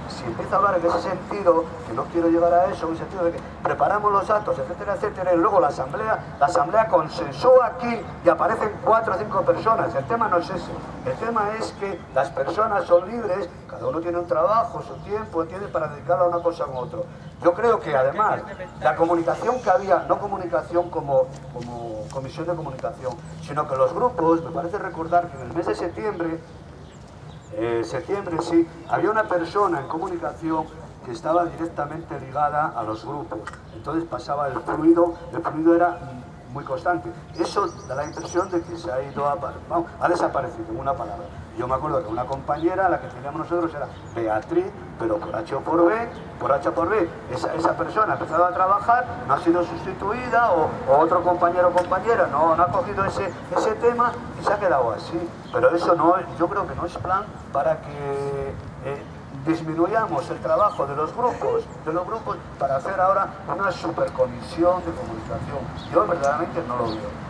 [SPEAKER 12] si empieza a hablar en ese sentido, que no quiero llegar a eso, en el sentido de que preparamos los actos, etcétera, etcétera, y luego la asamblea consensúa aquí y aparecen 4 o 5 personas. El tema no es ese. El tema es que las personas son libres, cada uno tiene un trabajo, su tiempo, tiene para dedicarlo a una cosa u otra. Yo creo que además, la comunicación que había, no comunicación como comisión de comunicación, sino que los grupos, me parece recordar que en el mes de septiembre sí, había una persona en comunicación que estaba directamente ligada a los grupos, entonces pasaba el fluido era muy constante. Eso da la impresión de que se ha ido ha desaparecido, en una palabra. Yo me acuerdo que una compañera, la que teníamos nosotros, era Beatriz, pero por H o por B, esa persona ha empezado a trabajar, no ha sido sustituida, o otro compañero o compañera no ha cogido ese tema y se ha quedado así. Pero eso no, yo creo que no es plan para que disminuyamos el trabajo de los grupos para hacer ahora una supercomisión de comunicación. Yo verdaderamente no lo veo.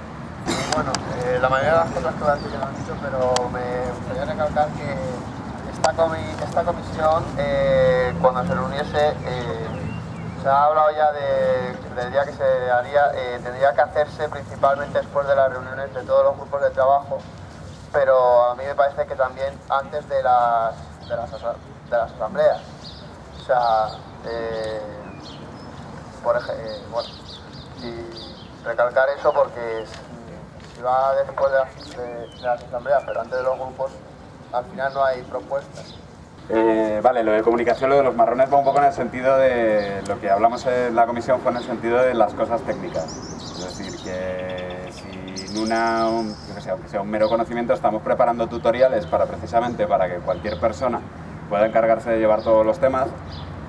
[SPEAKER 10] Bueno, la mayoría de las cosas que han dicho ya lo han dicho, pero me gustaría recalcar que esta comisión, cuando se reuniese, se ha hablado ya del día que se haría, tendría que hacerse principalmente después de las reuniones de todos los grupos de trabajo, pero a mí me parece que también antes de las asambleas. O sea, bueno, y recalcar eso porque si va después de las asambleas, pero antes de los grupos, al final no hay propuestas.
[SPEAKER 6] Vale, lo de comunicación, lo de los marrones va un poco en el sentido de lo que hablamos en la comisión, fue en el sentido de las cosas técnicas. Es decir, que sin aunque sea un mero conocimiento, estamos preparando tutoriales precisamente para que cualquier persona pueda encargarse de llevar todos los temas,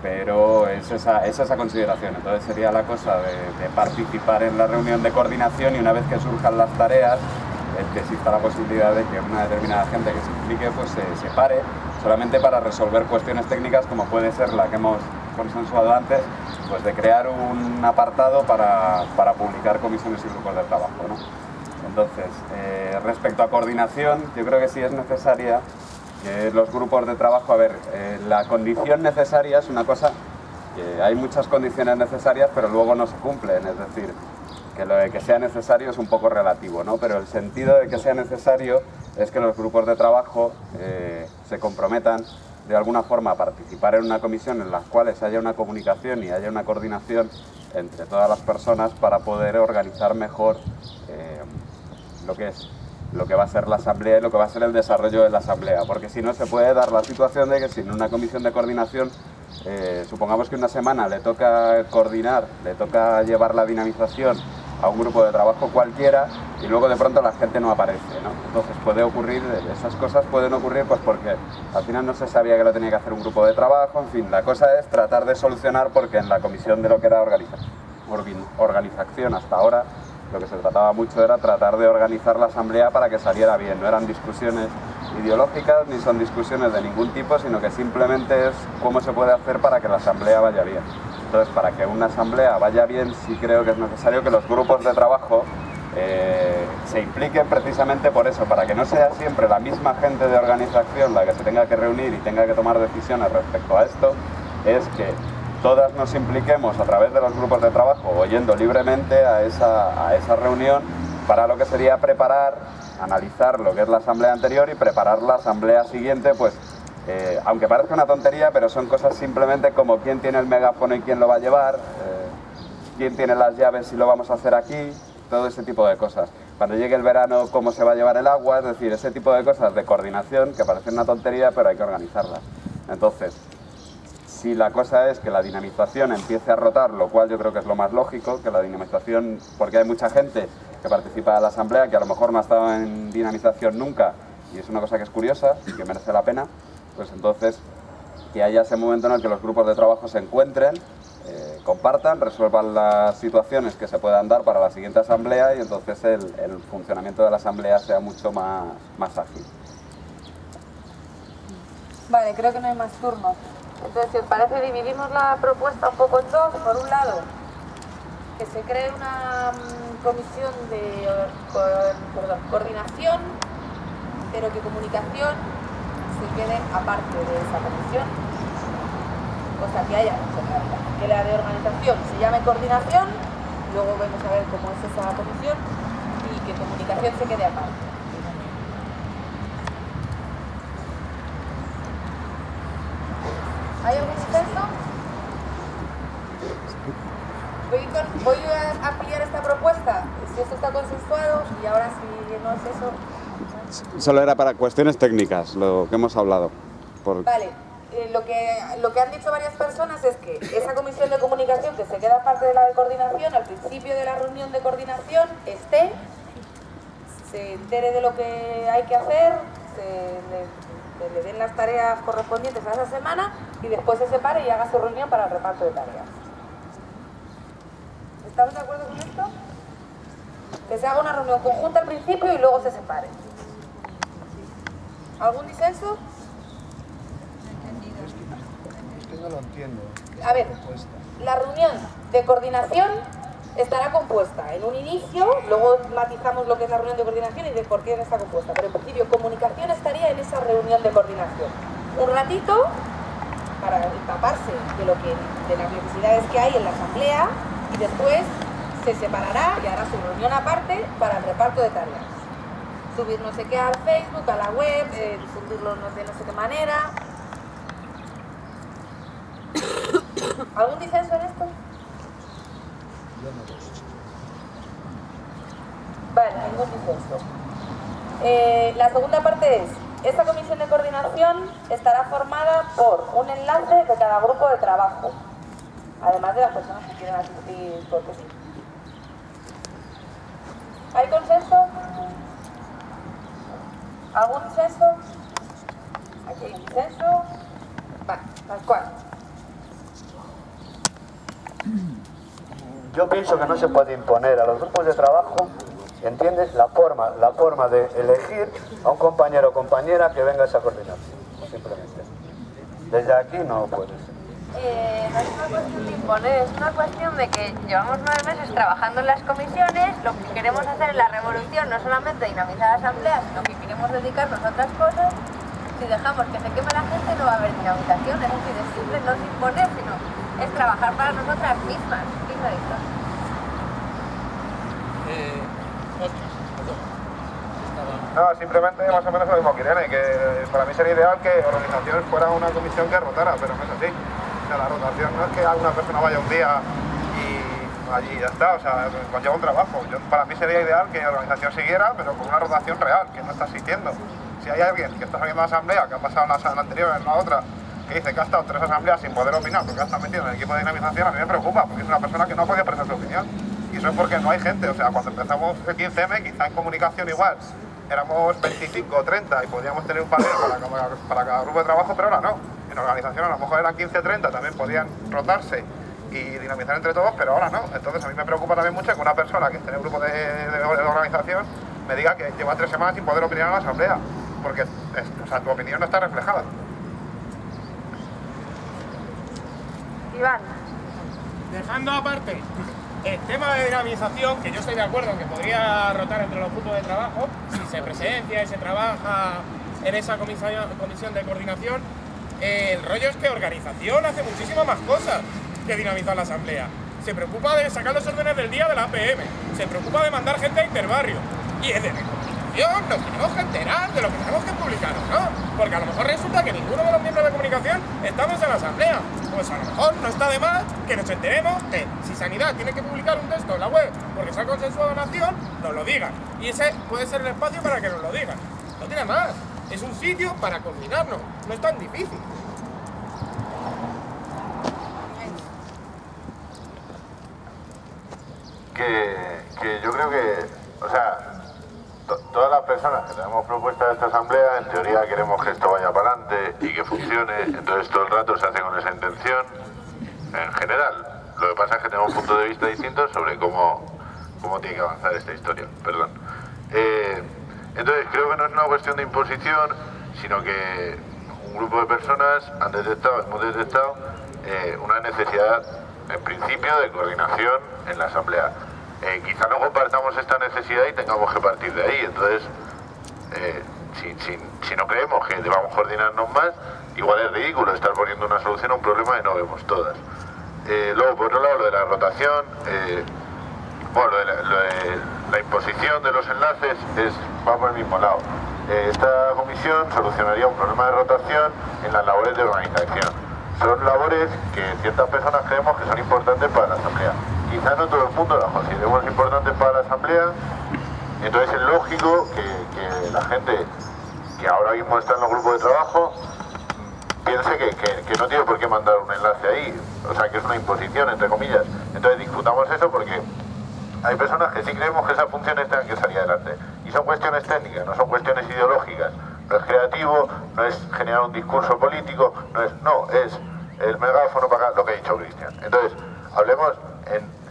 [SPEAKER 6] pero es esa consideración. Entonces sería la cosa de participar en la reunión de coordinación y una vez que surjan las tareas, que exista la posibilidad de que una determinada gente que se implique pues se separe solamente para resolver cuestiones técnicas, como puede ser la que hemos consensuado antes, pues de crear un apartado para publicar comisiones y grupos de trabajo, ¿no? Entonces, respecto a coordinación, yo creo que sí es necesaria que los grupos de trabajo, la condición necesaria es una cosa, que hay muchas condiciones necesarias pero luego no se cumplen, es decir, que lo de que sea necesario es un poco relativo, ¿no? Pero el sentido de que sea necesario es que los grupos de trabajo se comprometan de alguna forma a participar en una comisión en las cuales haya una comunicación y haya una coordinación entre todas las personas para poder organizar mejor lo que va a ser la asamblea y lo que va a ser el desarrollo de la asamblea, porque si no se puede dar la situación de que sin una comisión de coordinación, supongamos que una semana le toca coordinar, le toca llevar la dinamización a un grupo de trabajo cualquiera y luego de pronto la gente no aparece, ¿no? Entonces puede ocurrir, esas cosas pueden ocurrir pues porque al final no se sabía que lo tenía que hacer un grupo de trabajo, en fin, la cosa es tratar de solucionar, porque en la comisión de lo que era organización hasta ahora, lo que se trataba mucho era tratar de organizar la asamblea para que saliera bien. No eran discusiones ideológicas ni son discusiones de ningún tipo, sino que simplemente es cómo se puede hacer para que la asamblea vaya bien. Entonces, para que una asamblea vaya bien, sí creo que es necesario que los grupos de trabajo se impliquen precisamente por eso, para que no sea siempre la misma gente de organización la que se tenga que reunir y tenga que tomar decisiones respecto a esto, es que todas nos impliquemos a través de los grupos de trabajo o yendo libremente a esa reunión para lo que sería preparar, analizar lo que es la asamblea anterior y preparar la asamblea siguiente, pues aunque parezca una tontería, pero son cosas simplemente como quién tiene el megáfono y quién lo va a llevar, quién tiene las llaves y lo vamos a hacer aquí, todo ese tipo de cosas. Cuando llegue el verano, cómo se va a llevar el agua, es decir, ese tipo de cosas de coordinación que parecen una tontería, pero hay que organizarlas. Entonces, si la cosa es que la dinamización empiece a rotar, lo cual yo creo que es lo más lógico, que la dinamización, porque hay mucha gente que participa de la asamblea que a lo mejor no ha estado en dinamización nunca, y es una cosa que es curiosa y que merece la pena, pues entonces que haya ese momento en el que los grupos de trabajo se encuentren, compartan, resuelvan las situaciones que se puedan dar para la siguiente asamblea y entonces el funcionamiento de la asamblea sea mucho más ágil.
[SPEAKER 5] Vale, creo que no hay más turnos. Entonces, si os parece, dividimos la propuesta un poco en dos. Por un lado, que se cree una comisión de coordinación, pero que comunicación se quede aparte de esa comisión. O sea, que haya que la de organización se llame coordinación, luego vamos a ver cómo es esa comisión, y que comunicación se quede aparte. ¿Hay algún disenso? Voy a ampliar esta propuesta, si esto está consensuado, y ahora si no es eso...
[SPEAKER 6] Solo era para cuestiones técnicas, lo que hemos hablado.
[SPEAKER 5] Vale, lo que han dicho varias personas es que esa comisión de comunicación que se queda parte de la de coordinación, al principio de la reunión de coordinación, se entere de lo que hay que hacer, le den las tareas correspondientes a esa semana y después se separe y haga su reunión para el reparto de tareas. ¿Estamos de acuerdo con esto? Que se haga una reunión conjunta al principio y luego se separe. ¿Algún disenso?
[SPEAKER 13] Es que no lo entiendo.
[SPEAKER 5] A ver, la reunión de coordinación estará compuesta en un inicio, luego matizamos lo que es la reunión de coordinación y de por qué está compuesta, pero en principio comunicación estaría en esa reunión de coordinación. Un ratito para empaparse de las necesidades que hay en la asamblea y después se separará y hará su reunión aparte para el reparto de tareas. Subir no sé qué al Facebook, a la web, difundirlo de no sé qué manera. ¿Algún disenso en esto? Vale, ningún disenso. La segunda parte es, esta comisión de coordinación estará formada por un enlace de cada grupo de trabajo, además de las personas que quieren asistir porque sí. ¿Hay consenso? ¿Algún disenso? Aquí hay un disenso. Vale, tal cual.
[SPEAKER 8] Yo pienso que no se puede imponer a los grupos de trabajo, ¿entiendes? La forma de elegir a un compañero o compañera que venga a esa coordinación, simplemente. Desde aquí no puede ser.
[SPEAKER 5] No es una cuestión de imponer, es una cuestión de que llevamos 9 meses trabajando en las comisiones, lo que queremos hacer en la revolución no es solamente dinamizar la asamblea, sino que queremos dedicarnos a otras cosas. Si dejamos que se queme la gente no va a haber dinamización, es así de simple, no es imponer, sino es trabajar para nosotras mismas. ¿Quién lo ha dicho?
[SPEAKER 2] No, simplemente más o menos lo mismo que Irene, que para mí sería ideal que organización fuera una comisión que rotara, pero no es así. O sea, la rotación no es que alguna persona vaya un día y allí ya está, o sea, conlleva un trabajo. Para mí sería ideal que la organización siguiera, pero con una rotación real, que no está asistiendo. Si hay alguien que está saliendo de la asamblea, que ha pasado en la anterior, en la otra, que dice que ha estado 3 asambleas sin poder opinar porque ha estado metido en el equipo de dinamización, a mí me preocupa, porque es una persona que no ha podido expresar su opinión. Y eso es porque no hay gente, o sea, cuando empezamos el 15M, quizá en comunicación igual, éramos 25 o 30 y podíamos tener un panel para cada grupo de trabajo, pero ahora no. En organización a lo mejor eran 15 o 30, también podían rotarse y dinamizar entre todos, pero ahora no. Entonces a mí me preocupa también mucho que una persona que esté en el grupo de organización me diga que lleva 3 semanas sin poder opinar en la asamblea, porque o sea, tu opinión no está reflejada.
[SPEAKER 5] Iván.
[SPEAKER 9] Dejando aparte El tema de dinamización, que yo estoy de acuerdo en que podría rotar entre los grupos de trabajo, si se presencia y se trabaja en esa comisión de coordinación, el rollo es que organización hace muchísimas más cosas que dinamizar la asamblea. Se preocupa de sacar los órdenes del día de la APM, se preocupa de mandar gente a interbarrio, y desde comunicación nos tenemos que enterar de lo que tenemos que publicar, ¿no? Porque a lo mejor resulta que ninguno de los miembros de comunicación estamos en la asamblea. Pues a lo mejor no está de más que nos enteremos de si Sanidad tiene que publicar un texto en la web porque se ha consensuado en acción, nos lo digan. Y ese puede ser el espacio para que nos lo digan. No tiene más. Es un sitio para coordinarnos. No es tan difícil.
[SPEAKER 3] Que yo creo que, o sea, todas las personas que tenemos propuesta de esta asamblea, en teoría queremos que esto vaya para adelante y que funcione, entonces todo el rato se hace con esa intención en general. Lo que pasa es que tenemos puntos de vista distintos sobre cómo tiene que avanzar esta historia. Perdón. Entonces creo que no es una cuestión de imposición, sino que un grupo de personas hemos detectado una necesidad, en principio, de coordinación en la asamblea. Quizá no compartamos esta necesidad y tengamos que partir de ahí. Entonces, si no creemos que debamos coordinarnos más, igual es ridículo estar poniendo una solución a un problema que no vemos todas. Luego, por otro lado, lo de la rotación, bueno, lo de la imposición de los enlaces va por el mismo lado. Esta comisión solucionaría un problema de rotación en las labores de organización. Son labores que ciertas personas creemos que son importantes para la asamblea. Quizá no todo el mundo las consideremos importantes para la asamblea, entonces es lógico que la gente que ahora mismo está en los grupos de trabajo piense que no tiene por qué mandar un enlace ahí, o sea que es una imposición, entre comillas. Entonces discutamos eso porque hay personas que sí creemos que esas funciones tengan que salir adelante. Y son cuestiones técnicas, no son cuestiones ideológicas. No es creativo, no es generar un discurso político, no, es el megáfono para acá, lo que ha dicho Cristian. Entonces,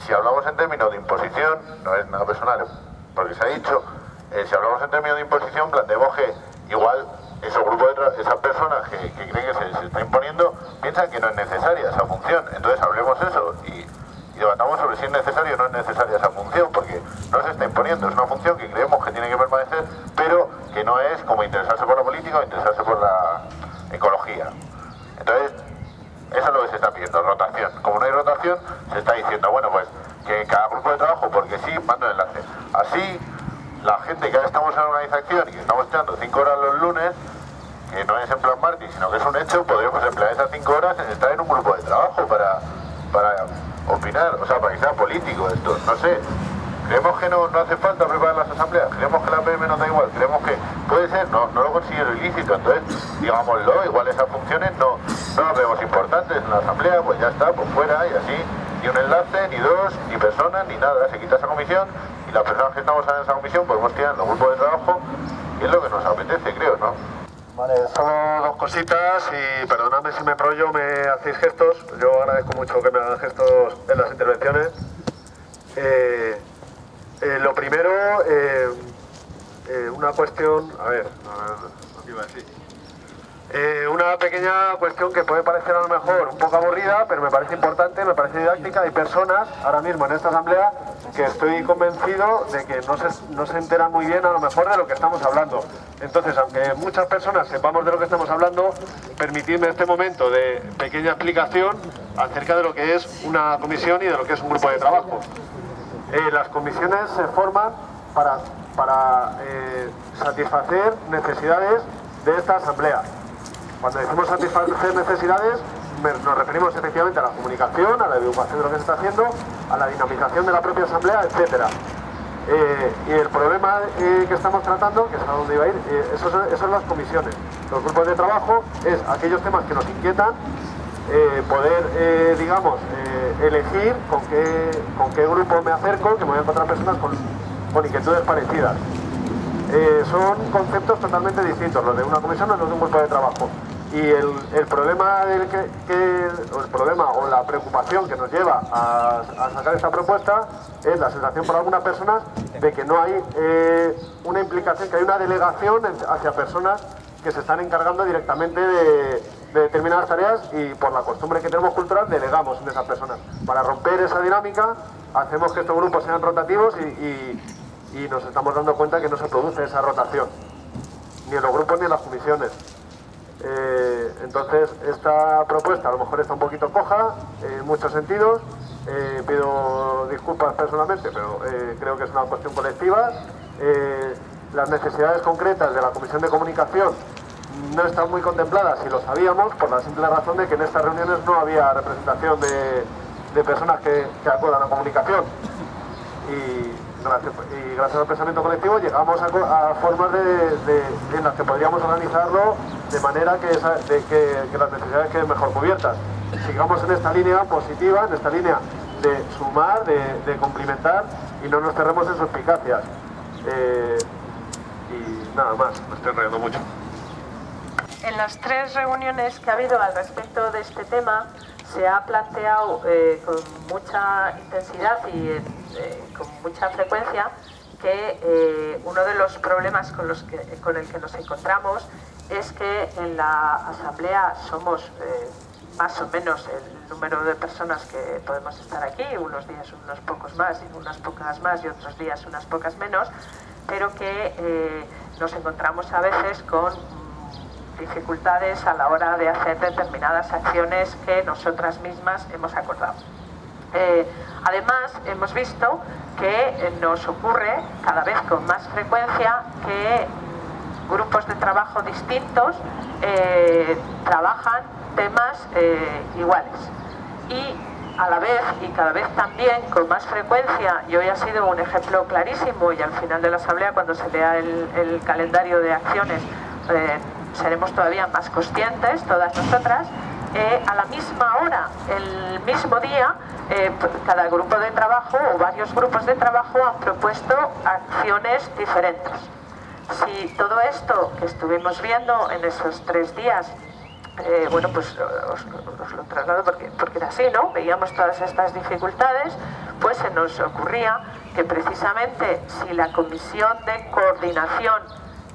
[SPEAKER 3] si hablamos en términos de imposición, no es nada personal, porque se ha dicho, si hablamos en términos de imposición, planteemos que igual esos grupos esas personas que creen que se está imponiendo, piensan que no es necesaria esa función. Entonces hablemos eso y debatamos sobre si es necesaria o no es necesaria esa función, porque no se está imponiendo, es una función que creemos que tiene que permanecer, pero que no es como interesarse por la política o interesarse por la ecología. Entonces, eso es lo que se está pidiendo, rotación. Como no hay rotación, se está diciendo, bueno, pues que cada grupo de trabajo, porque sí, manda un enlace. Así, la gente que ahora estamos en la organización y que estamos echando 5 horas los lunes, que no es en plan Martín, sino que es un hecho, podríamos emplear esas 5 horas en estar en un grupo de trabajo para opinar, o sea, para que sea político esto, no sé. Creemos que no hace falta preparar las asambleas, creemos que la PM nos da igual, creemos que puede ser, no lo considero ilícito, entonces digámoslo, igual esas funciones no las vemos importantes en la asamblea, pues ya está, pues fuera y así, ni un enlace, ni dos, ni personas, ni nada, se quita esa comisión y las personas que estamos en esa comisión podemos tirar en los grupos de trabajo y es lo que nos apetece, creo, ¿no?
[SPEAKER 4] Vale, solo dos cositas y perdonadme si me enrollo, me hacéis gestos, yo agradezco mucho que me hagan gestos en las intervenciones. Lo primero, una cuestión, a ver, ¿qué iba a decir? Una pequeña cuestión que puede parecer a lo mejor un poco aburrida, pero me parece importante, me parece didáctica. Hay personas ahora mismo en esta asamblea que estoy convencido de que no se enteran muy bien a lo mejor de lo que estamos hablando. Entonces, aunque muchas personas sepamos de lo que estamos hablando, permitidme este momento de pequeña explicación acerca de lo que es una comisión y de lo que es un grupo de trabajo. Las comisiones se forman para satisfacer necesidades de esta asamblea. Cuando decimos satisfacer necesidades, nos referimos efectivamente a la comunicación, a la educación de lo que se está haciendo, a la dinamización de la propia asamblea, etc. Y el problema que estamos tratando, que es a donde iba a ir, eso son las comisiones. Los grupos de trabajo es aquellos temas que nos inquietan, poder, digamos, elegir con qué grupo me acerco, que me voy a encontrar personas con inquietudes parecidas. Son conceptos totalmente distintos, los de una comisión y los de un grupo de trabajo. Y el problema el problema o la preocupación que nos lleva a sacar esta propuesta es la sensación por algunas personas de que no hay una implicación, que hay una delegación hacia personas que se están encargando directamente de determinadas tareas y por la costumbre que tenemos cultural delegamos en esas personas. Para romper esa dinámica hacemos que estos grupos sean rotativos y nos estamos dando cuenta que no se produce esa rotación, ni en los grupos ni en las comisiones. Entonces, esta propuesta a lo mejor está un poquito coja en muchos sentidos. Pido disculpas personalmente, pero creo que es una cuestión colectiva. Las necesidades concretas de la Comisión de Comunicación no están muy contempladas, y lo sabíamos, por la simple razón de que en estas reuniones no había representación de personas que acudan a comunicación. Y gracias al pensamiento colectivo llegamos a formas en las que podríamos organizarlo de manera que las necesidades queden mejor cubiertas. Sigamos en esta línea positiva, en esta línea de sumar, de complementar, y no nos cerremos en suspicacias. Y nada más, me estoy riendo mucho.
[SPEAKER 1] En las 3 reuniones que ha habido al respecto de este tema, se ha planteado con mucha intensidad y con mucha frecuencia que uno de los problemas con el que nos encontramos es que en la Asamblea somos más o menos el número de personas que podemos estar aquí, unos días unos pocos más y unas pocas más y otros días unas pocas menos, pero que nos encontramos a veces con dificultades a la hora de hacer determinadas acciones que nosotras mismas hemos acordado. Además, hemos visto que nos ocurre cada vez con más frecuencia que grupos de trabajo distintos trabajan temas iguales, y a la vez y cada vez también con más frecuencia, y hoy ha sido un ejemplo clarísimo, y al final de la asamblea, cuando se lea el calendario de acciones, seremos todavía más conscientes, todas nosotras. A la misma hora, el mismo día, cada grupo de trabajo o varios grupos de trabajo han propuesto acciones diferentes. Si todo esto que estuvimos viendo en esos 3 días, bueno, pues os lo traslado porque era así, ¿no? Veíamos todas estas dificultades, pues se nos ocurría que precisamente si la comisión de coordinación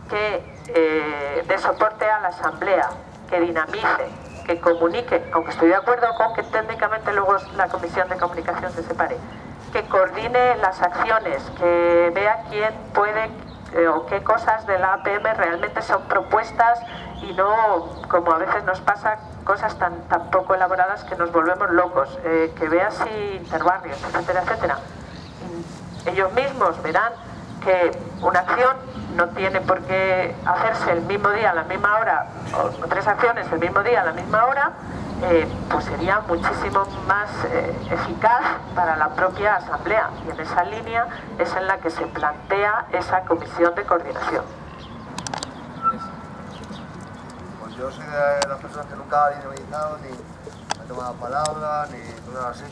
[SPEAKER 1] que dé soporte a la asamblea, que dinamice, que comunique, aunque estoy de acuerdo con que técnicamente luego la comisión de comunicación se separe, que coordine las acciones, que vea quién puede o qué cosas de la APM realmente son propuestas y no, como a veces nos pasa, cosas tan poco elaboradas que nos volvemos locos, que vea si interbarrios, etcétera, etcétera. Ellos mismos verán que una acción no tiene por qué hacerse el mismo día a la misma hora, o 3 acciones el mismo día a la misma hora, pues sería muchísimo más eficaz para la propia asamblea, y en esa línea es en la que se plantea esa comisión de coordinación.
[SPEAKER 13] Pues yo soy de las personas que nunca ha dinamizado, ni ha tomado palabra, ni nada así.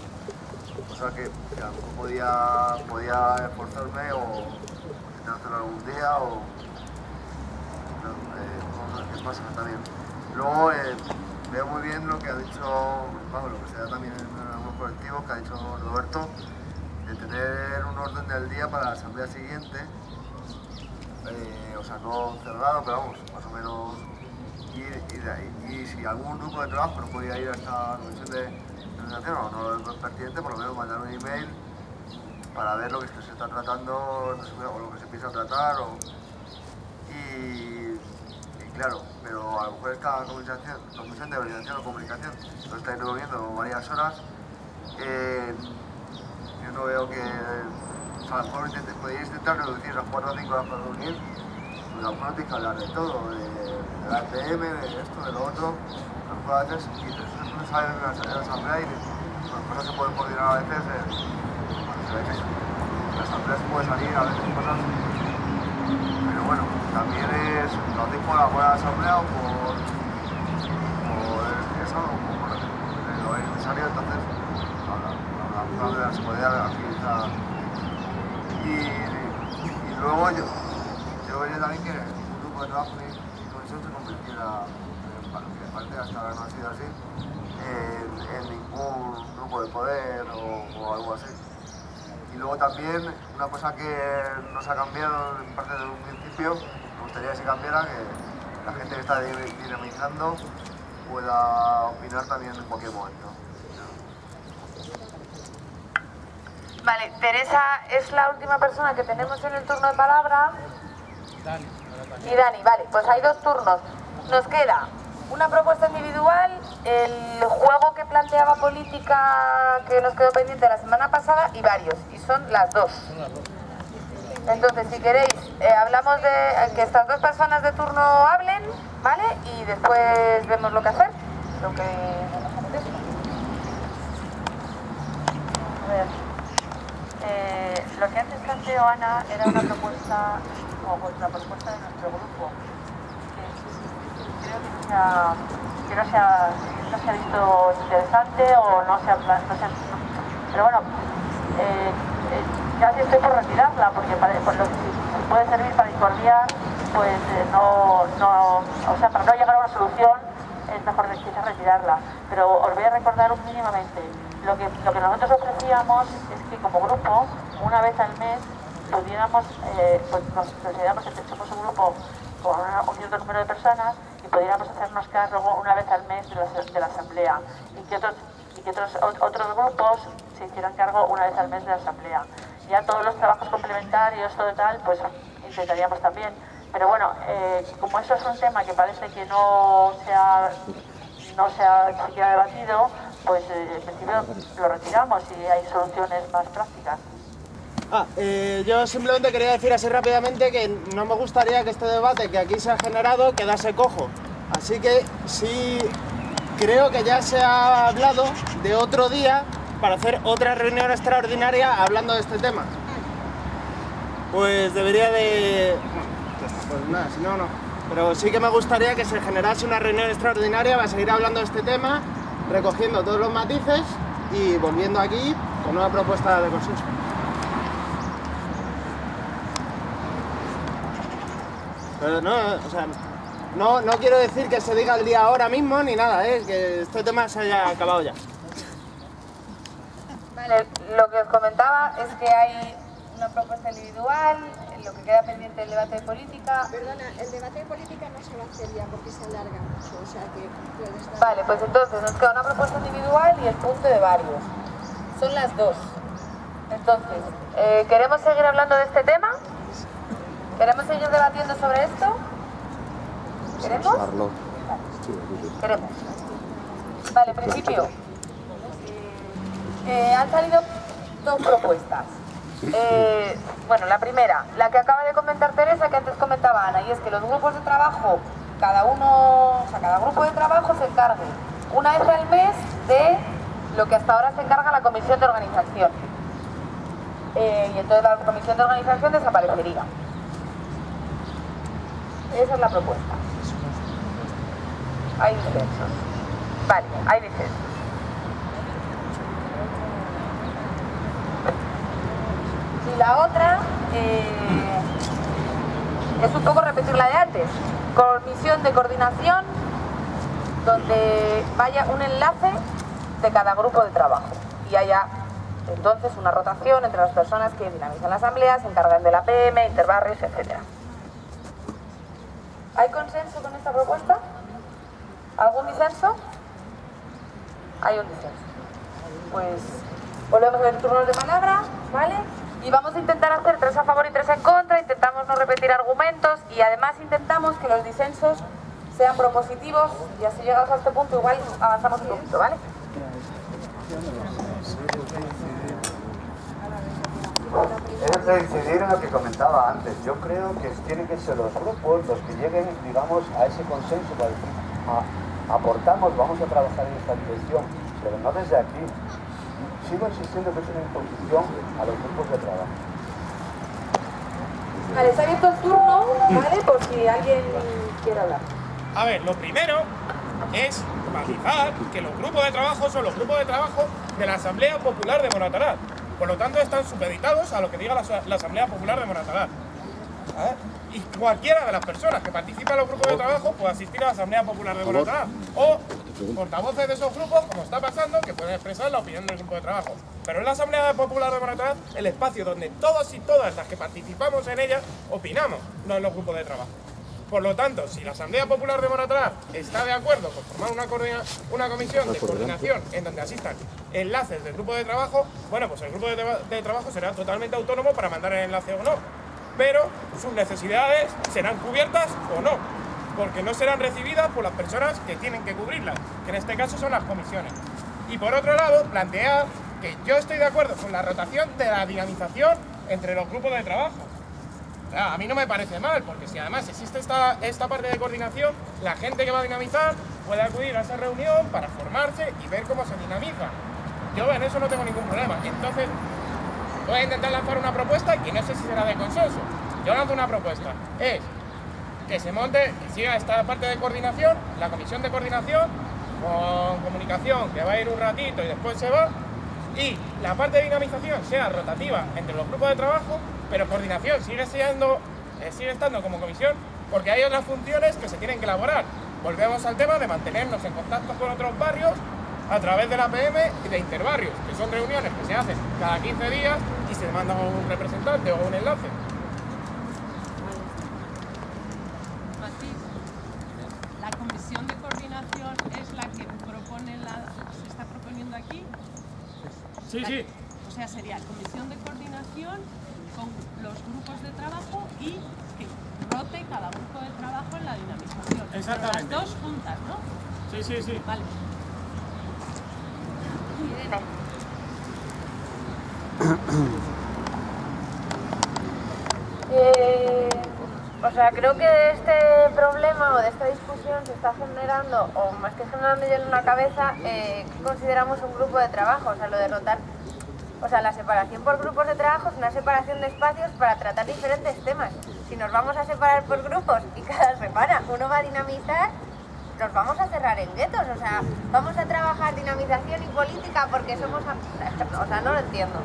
[SPEAKER 13] O sea que a lo mejor podía esforzarme o intentar hacerlo algún día, o no sé qué pasa también. Luego veo muy bien lo que ha dicho, vamos, lo que se da también en algunos colectivos, que ha dicho Roberto, de tener un orden del día para la asamblea siguiente, o sea, no cerrado, pero vamos, más o menos ir de ahí. Y si algún grupo de trabajo no podía ir a esta comisión de organización o no es pertinente, por lo menos mandar un email para ver lo que se está tratando, no sé, o lo que se piensa tratar, y claro, pero a lo mejor esta comisión de organización o comunicación lo estáis reuniendo varias horas. Yo no veo que, o sea, a lo mejor podéis intentar reducir las 4 o 5 horas para reunir, pues a lo mejor no tenéis que hablar de todo, de la APM, de esto, de lo otro. A lo mejor a veces, y no salen en la asamblea, y las cosas se pueden coordinar a veces. Se ve que en la asamblea se puede salir a veces cosas, pero bueno, también lo hacéis por la buena asamblea o por eso, o por lo necesario, entonces alguna manera se podría agilizar. Y luego yo vería también que un grupo de trabajo y comisión se convirtiera, que parece que hasta ahora no ha sido así, en ningún grupo de poder o algo así. Y luego también, una cosa que nos ha cambiado en parte de un principio, me gustaría que se cambiara, que la gente que está dinamizando pueda opinar también en cualquier momento.
[SPEAKER 5] Vale, Teresa es la última persona que tenemos en el turno de palabra. Y Dani, vale, pues hay 2 turnos. Nos queda una propuesta individual, el juego que planteaba política que nos quedó pendiente la semana pasada y varios, y son las 2. Entonces, si queréis, hablamos de que estas 2 personas de turno hablen, ¿vale? Y después vemos lo que hacer, lo que nos apetece.
[SPEAKER 1] A ver, lo que antes planteó Ana era una propuesta, o la propuesta de nuestro grupo, que creo que no se ha visto interesante o no se ha... pero bueno, casi estoy por retirarla, porque por lo que puede servir para incordiar, pues o sea, para no llegar a una solución, es mejor quizás retirarla. Pero os voy a recordar mínimamente. Lo que nosotros ofrecíamos es que como grupo, una vez al mes, pudiéramos, pues nos consideramos que somos un grupo con un cierto número de personas y pudiéramos hacernos cargo una vez al mes de la asamblea y que otros grupos se hicieran cargo una vez al mes de la asamblea. Ya todos los trabajos complementarios, todo tal, pues intentaríamos también. Pero bueno, como eso es un tema que parece que no se ha siquiera debatido, pues en principio lo retiramos y hay soluciones más prácticas.
[SPEAKER 10] Yo simplemente quería decir así rápidamente que no me gustaría que este debate que aquí se ha generado quedase cojo. Así que sí creo que ya se ha hablado de otro día para hacer otra reunión extraordinaria hablando de este tema. Pues debería de... Pues nada, si no, no. Pero sí que me gustaría que se generase una reunión extraordinaria para seguir hablando de este tema, recogiendo todos los matices y volviendo aquí con una propuesta de consenso. Pero no, o sea, no quiero decir que se diga el día ahora mismo ni nada, que este tema se haya acabado ya.
[SPEAKER 5] Vale, lo que os comentaba es que hay una propuesta individual, lo que queda pendiente del debate de política.
[SPEAKER 11] Perdona, el debate de política no se va a hacer ya porque se alarga mucho, o sea que puedes dar...
[SPEAKER 5] Vale, pues entonces nos queda una propuesta individual y el punto de varios. Son las 2. Entonces, ¿queremos seguir hablando de este tema? ¿Queremos seguir debatiendo sobre esto? ¿Queremos? Vale. Queremos. Vale, principio. Han salido 2 propuestas. Bueno, la primera, la que acaba de comentar Teresa, que antes comentaba Ana, y es que los grupos de trabajo, cada grupo de trabajo se encargue una vez al mes de lo que hasta ahora se encarga la comisión de organización. Y entonces la comisión de organización desaparecería. Esa es la propuesta. Hay disensos. Vale, hay disensos. Y la otra es un poco repetir la de antes. Comisión de coordinación donde vaya un enlace de cada grupo de trabajo y haya entonces una rotación entre las personas que dinamizan la asamblea, se encargan de la PM, interbarrios, etc. ¿Hay consenso con esta propuesta? ¿Algún disenso? Hay un disenso. Pues volvemos a ver turnos de palabra, ¿vale? Y vamos a intentar hacer 3 a favor y 3 en contra, intentamos no repetir argumentos y además intentamos que los disensos sean propositivos y así llegados a este punto igual avanzamos un poquito, ¿vale?
[SPEAKER 12] Es de incidir en lo que comentaba antes. Yo creo que tienen que ser los grupos los que lleguen, digamos, a ese consenso para decir, aportamos, vamos a trabajar en esta dirección, pero no desde aquí. Sigo insistiendo que es una imposición a los grupos de trabajo.
[SPEAKER 5] Vale, está abierto el turno, ¿vale? Por si alguien quiere hablar.
[SPEAKER 9] A ver, lo primero es matizar que los grupos de trabajo son los grupos de trabajo de la Asamblea Popular de Moratalaz. Por lo tanto, están supeditados a lo que diga la Asamblea Popular de Moratalaz. Y cualquiera de las personas que participan en los grupos de trabajo puede asistir a la Asamblea Popular de Moratalaz. O portavoces de esos grupos, como está pasando, que pueden expresar la opinión del grupo de trabajo. Pero en la Asamblea Popular de Moratalaz, el espacio donde todos y todas las que participamos en ella opinamos, no en los grupos de trabajo. Por lo tanto, si la Asamblea Popular de Moratalaz está de acuerdo con formar una comisión de coordinación en donde asistan enlaces del grupo de trabajo, bueno, pues el grupo de trabajo será totalmente autónomo para mandar el enlace o no, pero sus necesidades serán cubiertas o no, porque no serán recibidas por las personas que tienen que cubrirlas, que en este caso son las comisiones. Y por otro lado, plantear que yo estoy de acuerdo con la rotación de la dinamización entre los grupos de trabajo. A mí no me parece mal, porque si además existe esta parte de coordinación, la gente que va a dinamizar puede acudir a esa reunión para formarse y ver cómo se dinamiza. Yo en eso no tengo ningún problema. Entonces, voy a intentar lanzar una propuesta y no sé si será de consenso. Yo lanzo una propuesta. Es que se monte y siga esta parte de coordinación, la comisión de coordinación, con comunicación, que va a ir un ratito y después se va, y la parte de dinamización sea rotativa entre los grupos de trabajo, pero coordinación sigue estando como comisión, porque hay otras funciones que se tienen que elaborar. Volvemos al tema de mantenernos en contacto con otros barrios a través de la PM y de interbarrios, que son reuniones que se hacen cada 15 días y se manda un representante o un enlace.
[SPEAKER 14] ¿La comisión de coordinación es la que se está proponiendo aquí?
[SPEAKER 9] Sí, sí.
[SPEAKER 14] O sea, sería comisión de coordinación con los grupos de trabajo y que rote cada grupo de trabajo en la dinamización.
[SPEAKER 9] Exactamente.
[SPEAKER 14] Pero las dos juntas, ¿no?
[SPEAKER 9] Sí, sí, sí.
[SPEAKER 14] Vale.
[SPEAKER 5] O sea, creo que de este problema o de esta discusión se está generando, o más que generando yo en una cabeza, ¿qué consideramos un grupo de trabajo? O sea, lo de rotar, o sea, la separación por grupos de trabajo es una separación de espacios para tratar diferentes temas. Si nos vamos a separar por grupos y cada semana uno va a dinamizar, nos vamos a cerrar en guetos, o sea, vamos a trabajar dinamización y política porque somos... O sea, no lo entiendo.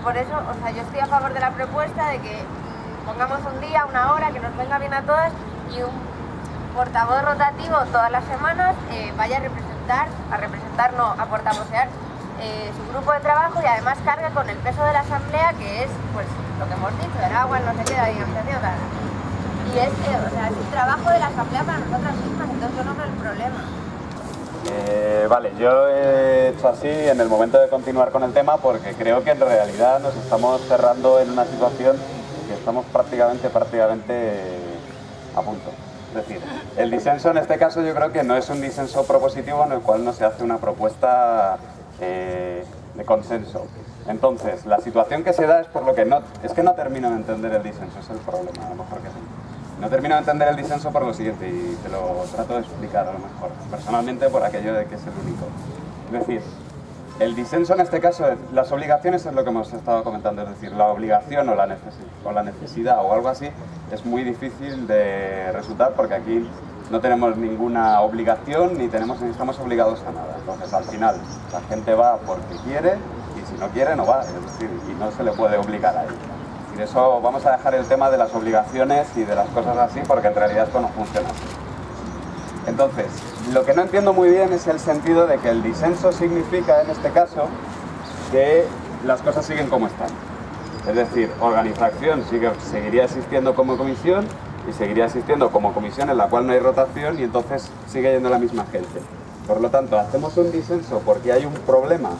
[SPEAKER 5] Por eso, o sea, yo estoy a favor de la propuesta de que pongamos un día, una hora, que nos venga bien a todas y un portavoz rotativo todas las semanas vaya a portavocear su grupo de trabajo y además cargue con el peso de la asamblea, que es, pues, lo que hemos dicho, el agua, el no sé qué, la dinamización, tal. Y es, o sea, es un trabajo de la asamblea para nosotras mismas, entonces yo no veo el problema.
[SPEAKER 6] Vale, yo he hecho así en el momento de continuar con el tema porque creo que en realidad nos estamos cerrando en una situación que estamos prácticamente a punto. Es decir, el disenso en este caso yo creo que no es un disenso propositivo en el cual no se hace una propuesta de consenso. Entonces, la situación que se da es por lo que no termino de entender el disenso, es el problema, a lo mejor que sí. No termino de entender el disenso por lo siguiente, y te lo trato de explicar a lo mejor, personalmente por aquello de que es el único. Es decir, el disenso en este caso, las obligaciones es lo que hemos estado comentando, es decir, la obligación o la necesidad o algo así es muy difícil de resultar porque aquí no tenemos ninguna obligación ni estamos obligados a nada. Entonces, al final, la gente va porque quiere y si no quiere no va, es decir, y no se le puede obligar a ello. Y eso vamos a dejar el tema de las obligaciones y de las cosas así porque en realidad esto no funciona así. Entonces, lo que no entiendo muy bien es el sentido de que el disenso significa en este caso que las cosas siguen como están. Es decir, organización seguiría existiendo como comisión y seguiría existiendo como comisión en la cual no hay rotación y entonces sigue yendo la misma gente. Por lo tanto, hacemos un disenso porque hay un problema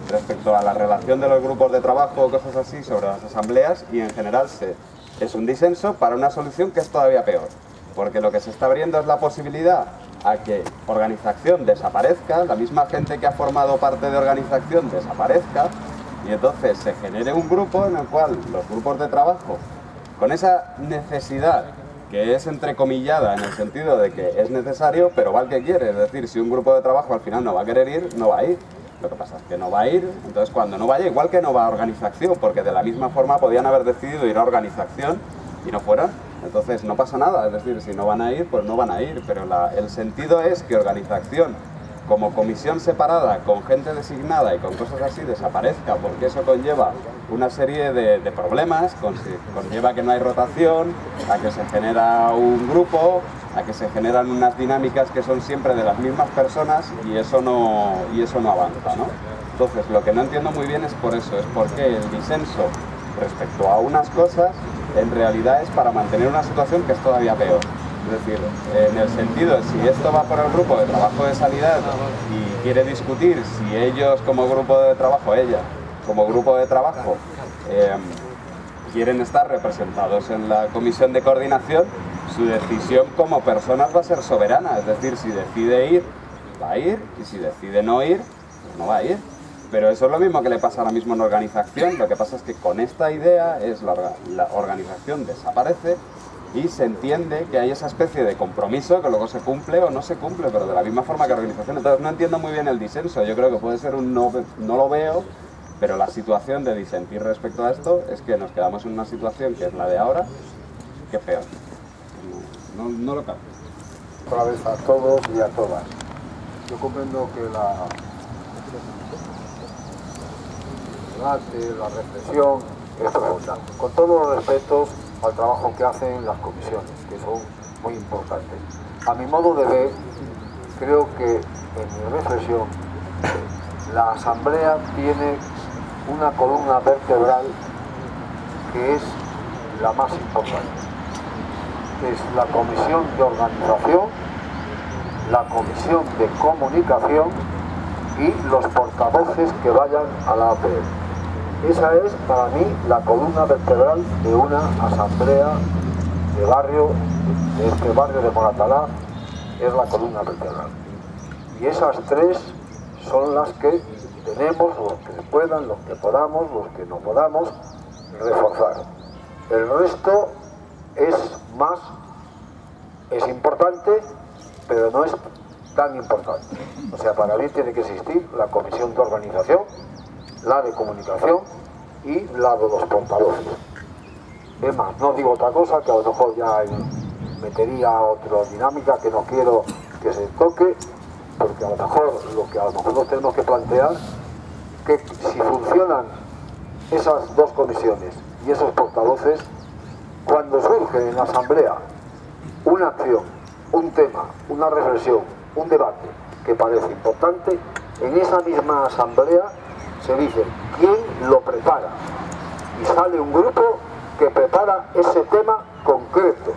[SPEAKER 6] respecto a la relación de los grupos de trabajo o cosas así sobre las asambleas y en general es un disenso para una solución que es todavía peor. Porque lo que se está abriendo es la posibilidad a que organización desaparezca, la misma gente que ha formado parte de organización desaparezca y entonces se genere un grupo en el cual los grupos de trabajo, con esa necesidad que es entrecomillada en el sentido de que es necesario, pero va el que quiere, es decir, si un grupo de trabajo al final no va a querer ir, no va a ir. Lo que pasa es que no va a ir, entonces cuando no vaya, igual que no va a organización, porque de la misma forma podían haber decidido ir a organización y no fueron, entonces no pasa nada, es decir, si no van a ir, pues no van a ir, pero el sentido es que organización, como comisión separada, con gente designada y con cosas así, desaparezca, porque eso conlleva una serie de problemas, conlleva que no hay rotación, a que se genera un grupo, a que se generan unas dinámicas que son siempre de las mismas personas y eso no avanza, ¿no? Entonces, lo que no entiendo muy bien es por eso, es por qué el disenso respecto a unas cosas en realidad es para mantener una situación que es todavía peor. Es decir, en el sentido de si esto va por el grupo de trabajo de sanidad y quiere discutir si ellos como grupo de trabajo, ella como grupo de trabajo, quieren estar representados en la comisión de coordinación, su decisión como personas va a ser soberana. Es decir, si decide ir, va a ir, y si decide no ir, pues no va a ir. Pero eso es lo mismo que le pasa ahora mismo en organización. Lo que pasa es que con esta idea la organización desaparece y se entiende que hay esa especie de compromiso que luego se cumple o no se cumple, pero de la misma forma que la organización. Entonces no entiendo muy bien el disenso. Yo creo que puede ser un no lo veo, pero la situación de disentir respecto a esto es que nos quedamos en una situación que es la de ahora, que es peor. No lo cambio.
[SPEAKER 15] Otra vez a todos y a todas. Yo comprendo que el debate, la reflexión es profunda. Con todos los respetos al trabajo que hacen las comisiones, que son muy importantes. A mi modo de ver, creo que en mi reflexión, la Asamblea tiene una columna vertebral que es la más importante. Es la comisión de organización, la comisión de comunicación y los portavoces que vayan a la APL. Esa es para mí la columna vertebral de una asamblea de barrio, de este barrio de Moratalá, es la columna vertebral. Y esas tres son las que tenemos, los que puedan, los que podamos, los que no podamos, reforzar. El resto es importante, pero no es tan importante. O sea, para mí tiene que existir la comisión de organización, la de comunicación y la de los portavoces. Es más, no digo otra cosa, que a lo mejor ya metería otra dinámica que no quiero que se toque, porque a lo mejor nos tenemos que plantear que si funcionan esas dos comisiones y esos portavoces, cuando surge en la asamblea una acción, un tema, una reflexión, un debate que parece importante, en esa misma asamblea se dice quién lo prepara y sale un grupo que prepara ese tema concreto,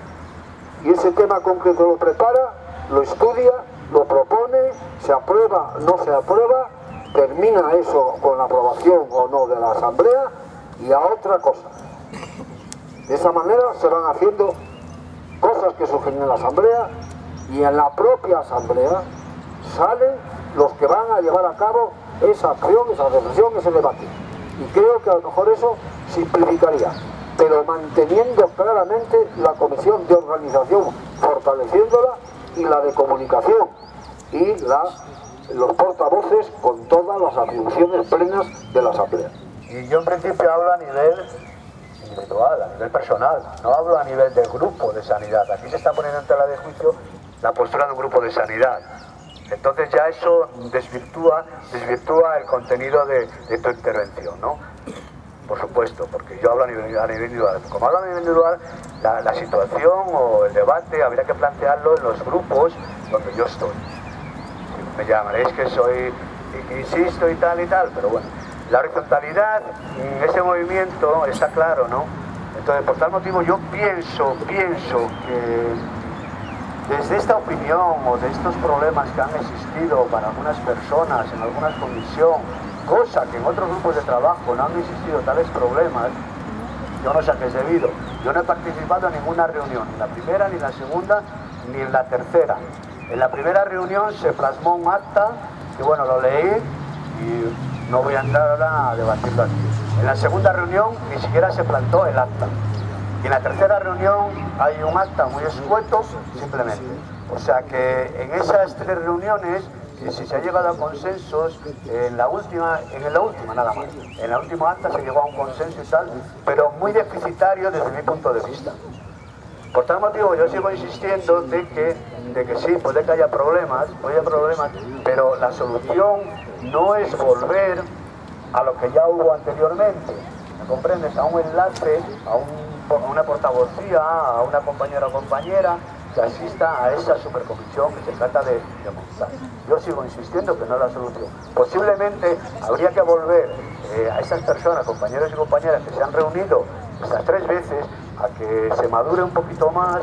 [SPEAKER 15] y ese tema concreto lo prepara, lo estudia, lo propone, se aprueba, no se aprueba, termina eso con la aprobación o no de la asamblea y a otra cosa. De esa manera se van haciendo cosas que surgen en la asamblea, y en la propia asamblea salen los que van a llevar a cabo esa acción, esa reflexión, ese debate. Y creo que a lo mejor eso simplificaría, pero manteniendo claramente la comisión de organización, fortaleciéndola, y la de comunicación y los portavoces con todas las atribuciones plenas de la asamblea.
[SPEAKER 12] Y yo en principio hablo a nivel individual, a nivel personal, no hablo a nivel de grupo de sanidad. Aquí se está poniendo en tela de juicio la postura de un grupo de sanidad. Entonces ya eso desvirtúa el contenido de tu intervención, ¿no? Por supuesto, porque yo hablo a nivel individual. Como hablo a nivel individual, la situación o el debate habría que plantearlo en los grupos donde yo estoy. Me llamaréis que soy, que insisto y tal, pero bueno. La horizontalidad, ese movimiento está claro, ¿no? Entonces, por tal motivo, yo pienso que desde esta opinión o de estos problemas que han existido para algunas personas en algunas comisiones, cosa que en otros grupos de trabajo no han existido tales problemas, yo no sé a qué es debido. Yo no he participado en ninguna reunión, ni en la primera, ni en la segunda, ni en la tercera. En la primera reunión se plasmó un acta, que bueno, lo leí y no voy a entrar ahora a debatirlo aquí. En la segunda reunión ni siquiera se plantó el acta. Y en la tercera reunión hay un acta muy escueto, simplemente. O sea que en esas tres reuniones, si se ha llegado a consensos, en la última nada más. En la última acta se llegó a un consenso y tal, pero muy deficitario desde mi punto de vista. Por tal motivo yo sigo insistiendo de que sí, puede que haya problemas, pero la solución no es volver a lo que ya hubo anteriormente. ¿Me comprendes? A un enlace, a una portavocía, a una compañera o compañera que asista a esa supercomisión que se trata de montar. Yo sigo insistiendo que no es la solución. Posiblemente habría que volver a esas personas, compañeros y compañeras que se han reunido estas 3 veces, a que se madure un poquito más,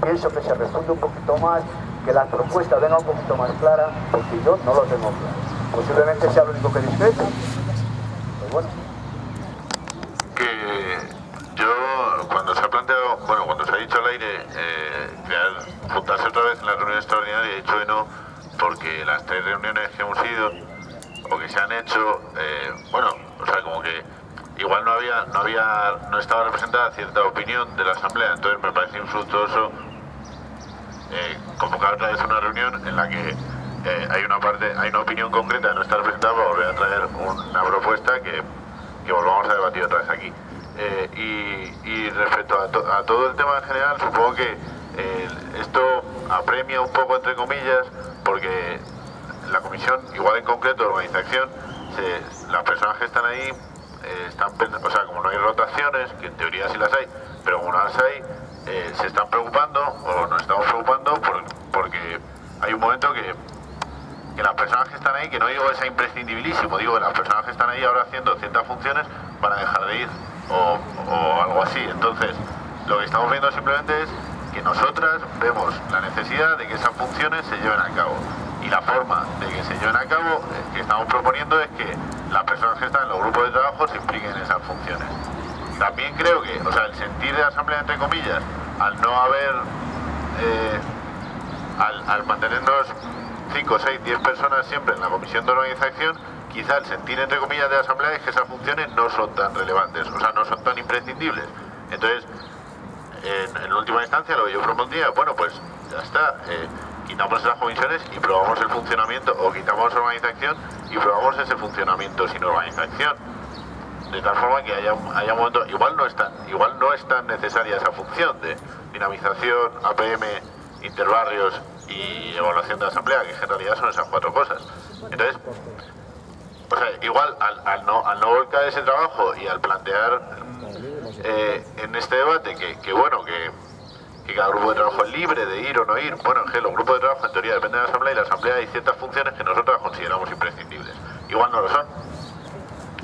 [SPEAKER 12] pienso que se refunde un poquito más, que la propuesta venga un poquito más clara, porque yo no lo tengo claro. Posiblemente sea lo único que discrepe. Pues bueno.
[SPEAKER 3] Que yo, cuando se ha planteado, bueno, cuando se ha dicho al aire juntarse otra vez en la reunión extraordinaria, he dicho que no, porque las 3 reuniones que hemos ido o que se han hecho, bueno, o sea, como que igual no estaba representada cierta opinión de la asamblea, entonces me parece infructuoso convocar otra vez una reunión en la que hay una opinión concreta que no está representada para volver a traer una propuesta que volvamos a debatir otra vez aquí. Y respecto a todo el tema en general, supongo que esto apremia un poco, entre comillas, porque la comisión, igual en concreto de organización, las personas que están ahí o sea, como no hay rotaciones, que en teoría sí las hay, pero como no las hay, se están preocupando, o nos estamos preocupando, porque hay un momento que las personas que están ahí, que no digo que sea imprescindibilísimo, digo que las personas que están ahí ahora haciendo ciertas funciones van a dejar de ir, o algo así. Entonces, lo que estamos viendo simplemente es que nosotras vemos la necesidad de que esas funciones se lleven a cabo. Y la forma de que se lleven a cabo que estamos proponiendo es que las personas que están en los grupos de trabajo se impliquen en esas funciones. También creo que, o sea, el sentir de asamblea, entre comillas, al no haber, al mantenernos 5, 6, 10 personas siempre en la comisión de organización, quizá el sentir, entre comillas, de la asamblea es que esas funciones no son tan relevantes, o sea, no son tan imprescindibles. Entonces, en última instancia, lo que yo propondría, bueno, pues ya está, quitamos esas comisiones y probamos el funcionamiento, o quitamos organización y probamos ese funcionamiento sin organización. De tal forma que haya un momento, igual no es tan necesaria esa función de dinamización, APM, interbarrios y evaluación de la asamblea, que en realidad son esas 4 cosas. Entonces, o sea, igual al no volcar ese trabajo y al plantear en este debate que bueno, que cada grupo de trabajo es libre de ir o no ir, bueno, es que los grupos de trabajo en teoría dependen de la asamblea, y la asamblea hay ciertas funciones que nosotros consideramos imprescindibles. Igual no lo son.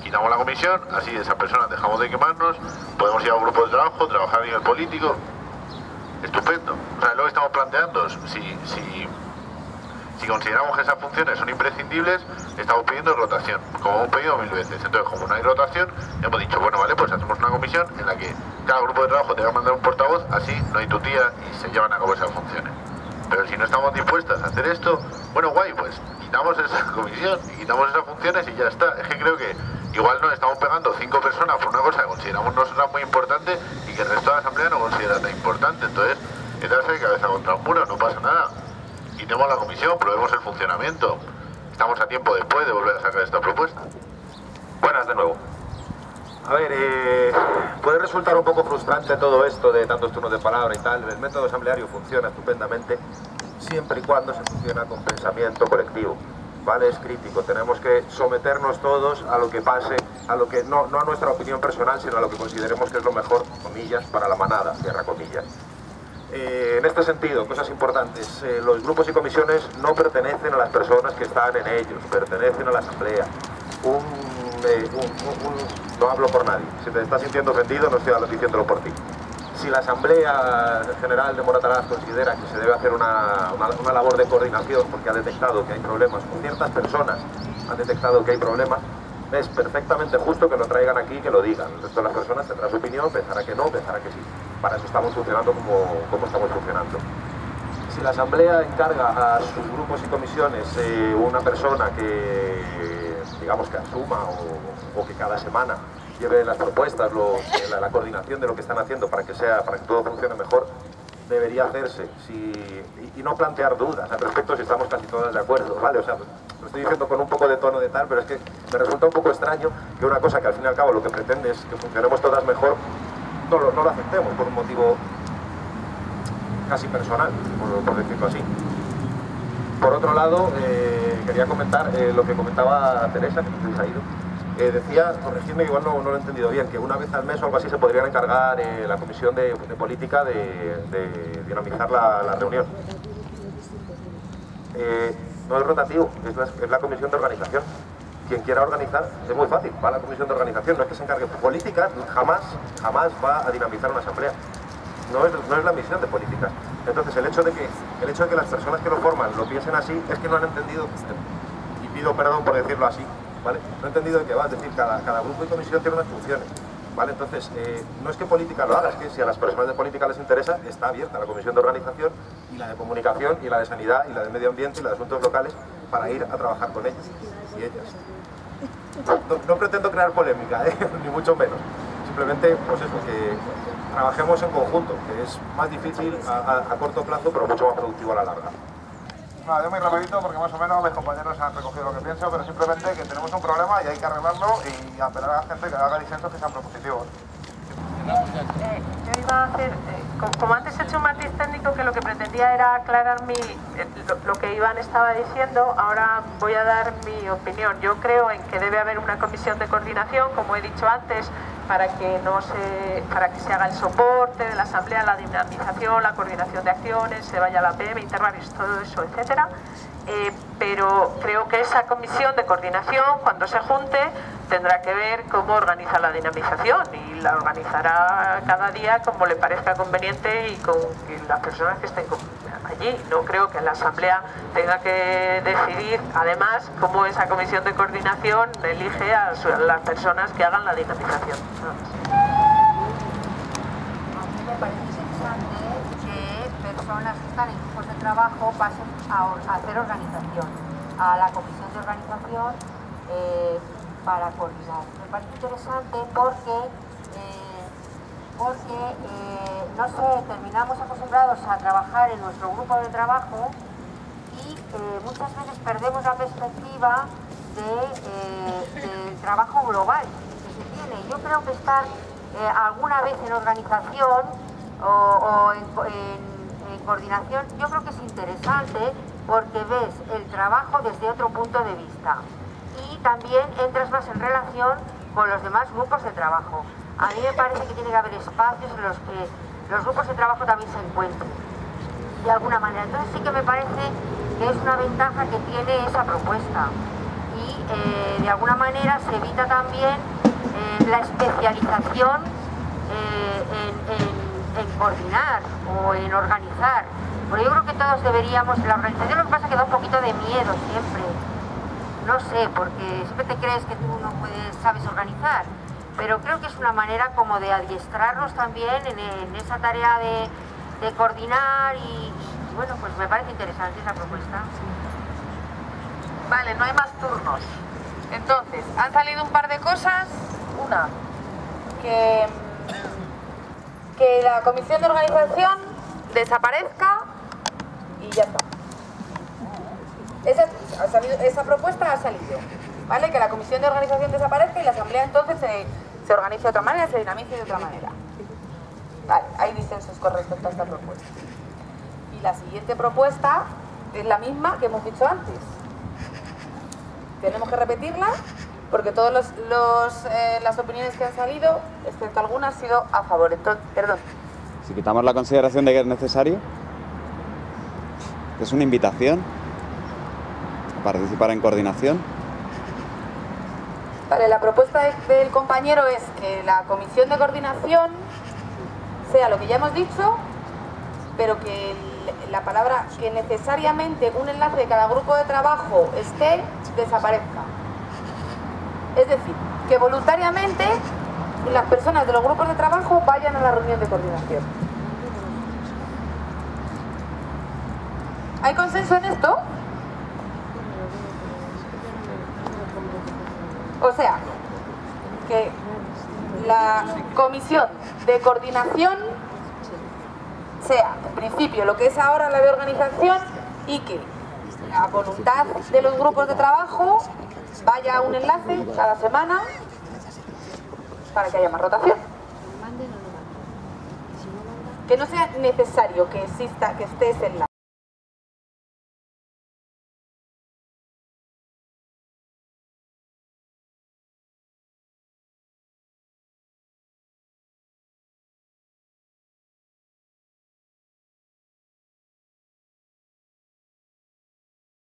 [SPEAKER 3] Quitamos la comisión, así esas personas dejamos de quemarnos, podemos ir a un grupo de trabajo, trabajar a nivel político. Estupendo. O sea, lo que estamos planteando, si consideramos que esas funciones son imprescindibles, estamos pidiendo rotación, como hemos pedido 1000 veces. Entonces, como no hay rotación, hemos dicho, bueno, vale, pues hacemos una comisión en la que cada grupo de trabajo tenga que mandar un portavoz, así no hay tutía y se llevan a cabo esas funciones. Pero si no estamos dispuestas a hacer esto, bueno, guay, pues quitamos esa comisión y quitamos esas funciones y ya está. Es que creo que igual nos estamos pegando 5 personas por una cosa que consideramos nosotras muy importante y que el resto de la asamblea no considera tan importante. Entonces, es darse de cabeza contra un muro, no pasa nada. Quitemos la comisión, probemos el funcionamiento. Estamos a tiempo después de volver a sacar esta propuesta.
[SPEAKER 16] Buenas de nuevo. A ver, puede resultar un poco frustrante todo esto de tantos turnos de palabra y tal. El método asambleario funciona estupendamente siempre y cuando se funciona con pensamiento colectivo. ¿Vale? Es crítico, tenemos que someternos todos a lo que pase, a lo que no a nuestra opinión personal, sino a lo que consideremos que es lo mejor, comillas, para la manada, cierra comillas. En este sentido, cosas importantes, los grupos y comisiones no pertenecen a las personas que están en ellos, pertenecen a la asamblea. No hablo por nadie, si te estás sintiendo ofendido no estoy diciéndolo por ti. Si la Asamblea General de Moratalaz considera que se debe hacer una labor de coordinación porque ha detectado que hay problemas, o ciertas personas han detectado que hay problemas, es perfectamente justo que lo traigan aquí y que lo digan. El resto de las personas tendrá su opinión, pensará que no, pensará que sí. Para eso estamos funcionando como estamos funcionando. Si la Asamblea encarga a sus grupos y comisiones una persona que, digamos, que asuma o que cada semana lleve las propuestas, la coordinación de lo que están haciendo para que todo funcione mejor, debería hacerse. Y no plantear dudas al respecto si estamos casi todas de acuerdo, ¿vale? O sea, lo estoy diciendo con un poco de tono de tal, pero es que me resulta un poco extraño que una cosa que al fin y al cabo lo que pretende es que funcionemos todas mejor, no lo aceptemos por un motivo casi personal, por decirlo así. Por otro lado, quería comentar lo que comentaba Teresa, que no se ha ido. Decía, corregidme, igual no lo he entendido bien, que una vez al mes o algo así se podrían encargar la Comisión de Política de dinamizar la reunión. No es rotativo, es la Comisión de Organización quien quiera organizar, es muy fácil, va a la comisión de organización, no es que se encargue. Políticas jamás va a dinamizar una asamblea. No es la misión de políticas. Entonces el hecho de que las personas que lo forman lo piensen así es que no han entendido, y pido perdón por decirlo así, ¿vale? No he entendido de qué va, es decir, cada grupo y comisión tiene unas funciones, ¿vale? Entonces, no es que política lo haga, es que si a las personas de política les interesa, está abierta la comisión de organización y la de comunicación y la de sanidad y la de medio ambiente y la de asuntos locales para ir a trabajar con ellos y ellas. No pretendo crear polémica, ni mucho menos. Simplemente, pues eso, que trabajemos en conjunto, que es más difícil a corto plazo, pero mucho más productivo a la larga.
[SPEAKER 2] Nada, yo muy rapidito porque más o menos mis compañeros han recogido lo que pienso, pero simplemente que tenemos un problema y hay que arreglarlo y apelar a la gente que haga disensos que sean propositivos.
[SPEAKER 17] Yo iba a hacer, como antes he hecho un matiz técnico que lo que pretendía era aclarar lo que Iván estaba diciendo, ahora voy a dar mi opinión. Yo creo en que debe haber una comisión de coordinación, como he dicho antes, para que se haga el soporte de la asamblea, la dinamización, la coordinación de acciones, se vaya a la PM, intervarios, todo eso, etcétera. Pero creo que esa comisión de coordinación, cuando se junte, tendrá que ver cómo organiza la dinamización y la organizará cada día como le parezca conveniente y con las personas que estén allí. No creo que la asamblea tenga que decidir, además, cómo esa comisión de coordinación elige a las personas que hagan la dinamización.
[SPEAKER 18] A mí me parece interesante que personas que están en grupos de trabajo pasen a hacer organización, a la comisión de organización para coordinar. Me parece interesante porque no sé, terminamos acostumbrados a trabajar en nuestro grupo de trabajo y muchas veces perdemos la perspectiva del trabajo global que se tiene. Yo creo que estar alguna vez en organización o en coordinación, yo creo que es interesante porque ves el trabajo desde otro punto de vista y también entras más en relación con los demás grupos de trabajo. A mí me parece que tiene que haber espacios en los que los grupos de trabajo también se encuentren, de alguna manera. Entonces sí que me parece que es una ventaja que tiene esa propuesta y de alguna manera se evita también la especialización en coordinar o en organizar. Porque yo creo que todos deberíamos, la organización lo que pasa es que da un poquito de miedo siempre. No sé, porque siempre te crees que tú no sabes organizar. Pero creo que es una manera como de adiestrarnos también en esa tarea de coordinar y bueno, pues me parece interesante esa propuesta.
[SPEAKER 5] Vale, no hay más turnos. Entonces, han salido un par de cosas. Una, que la comisión de organización desaparezca y ya está. Esa propuesta ha salido. ¿Vale? Que la comisión de organización desaparezca y la asamblea entonces se organice de otra manera, se dinamice de otra manera. Vale, hay disensos con respecto a esta propuesta. Y la siguiente propuesta es la misma que hemos dicho antes. Tenemos que repetirla porque todas las opiniones que han salido, excepto algunas, han sido a favor. Entonces, perdón.
[SPEAKER 6] Si quitamos la consideración de que es necesario, que es una invitación a participar en coordinación.
[SPEAKER 5] Vale, la propuesta del compañero es que la comisión de coordinación sea lo que ya hemos dicho, pero que la palabra que necesariamente un enlace de cada grupo de trabajo esté, desaparezca. Es decir, que voluntariamente las personas de los grupos de trabajo vayan a la reunión de coordinación. ¿Hay consenso en esto? O sea, que la comisión de coordinación sea, en principio, lo que es ahora la de organización y que la voluntad de los grupos de trabajo vaya a un enlace cada semana para que haya más rotación. Que no sea necesario que exista, que esté ese enlace.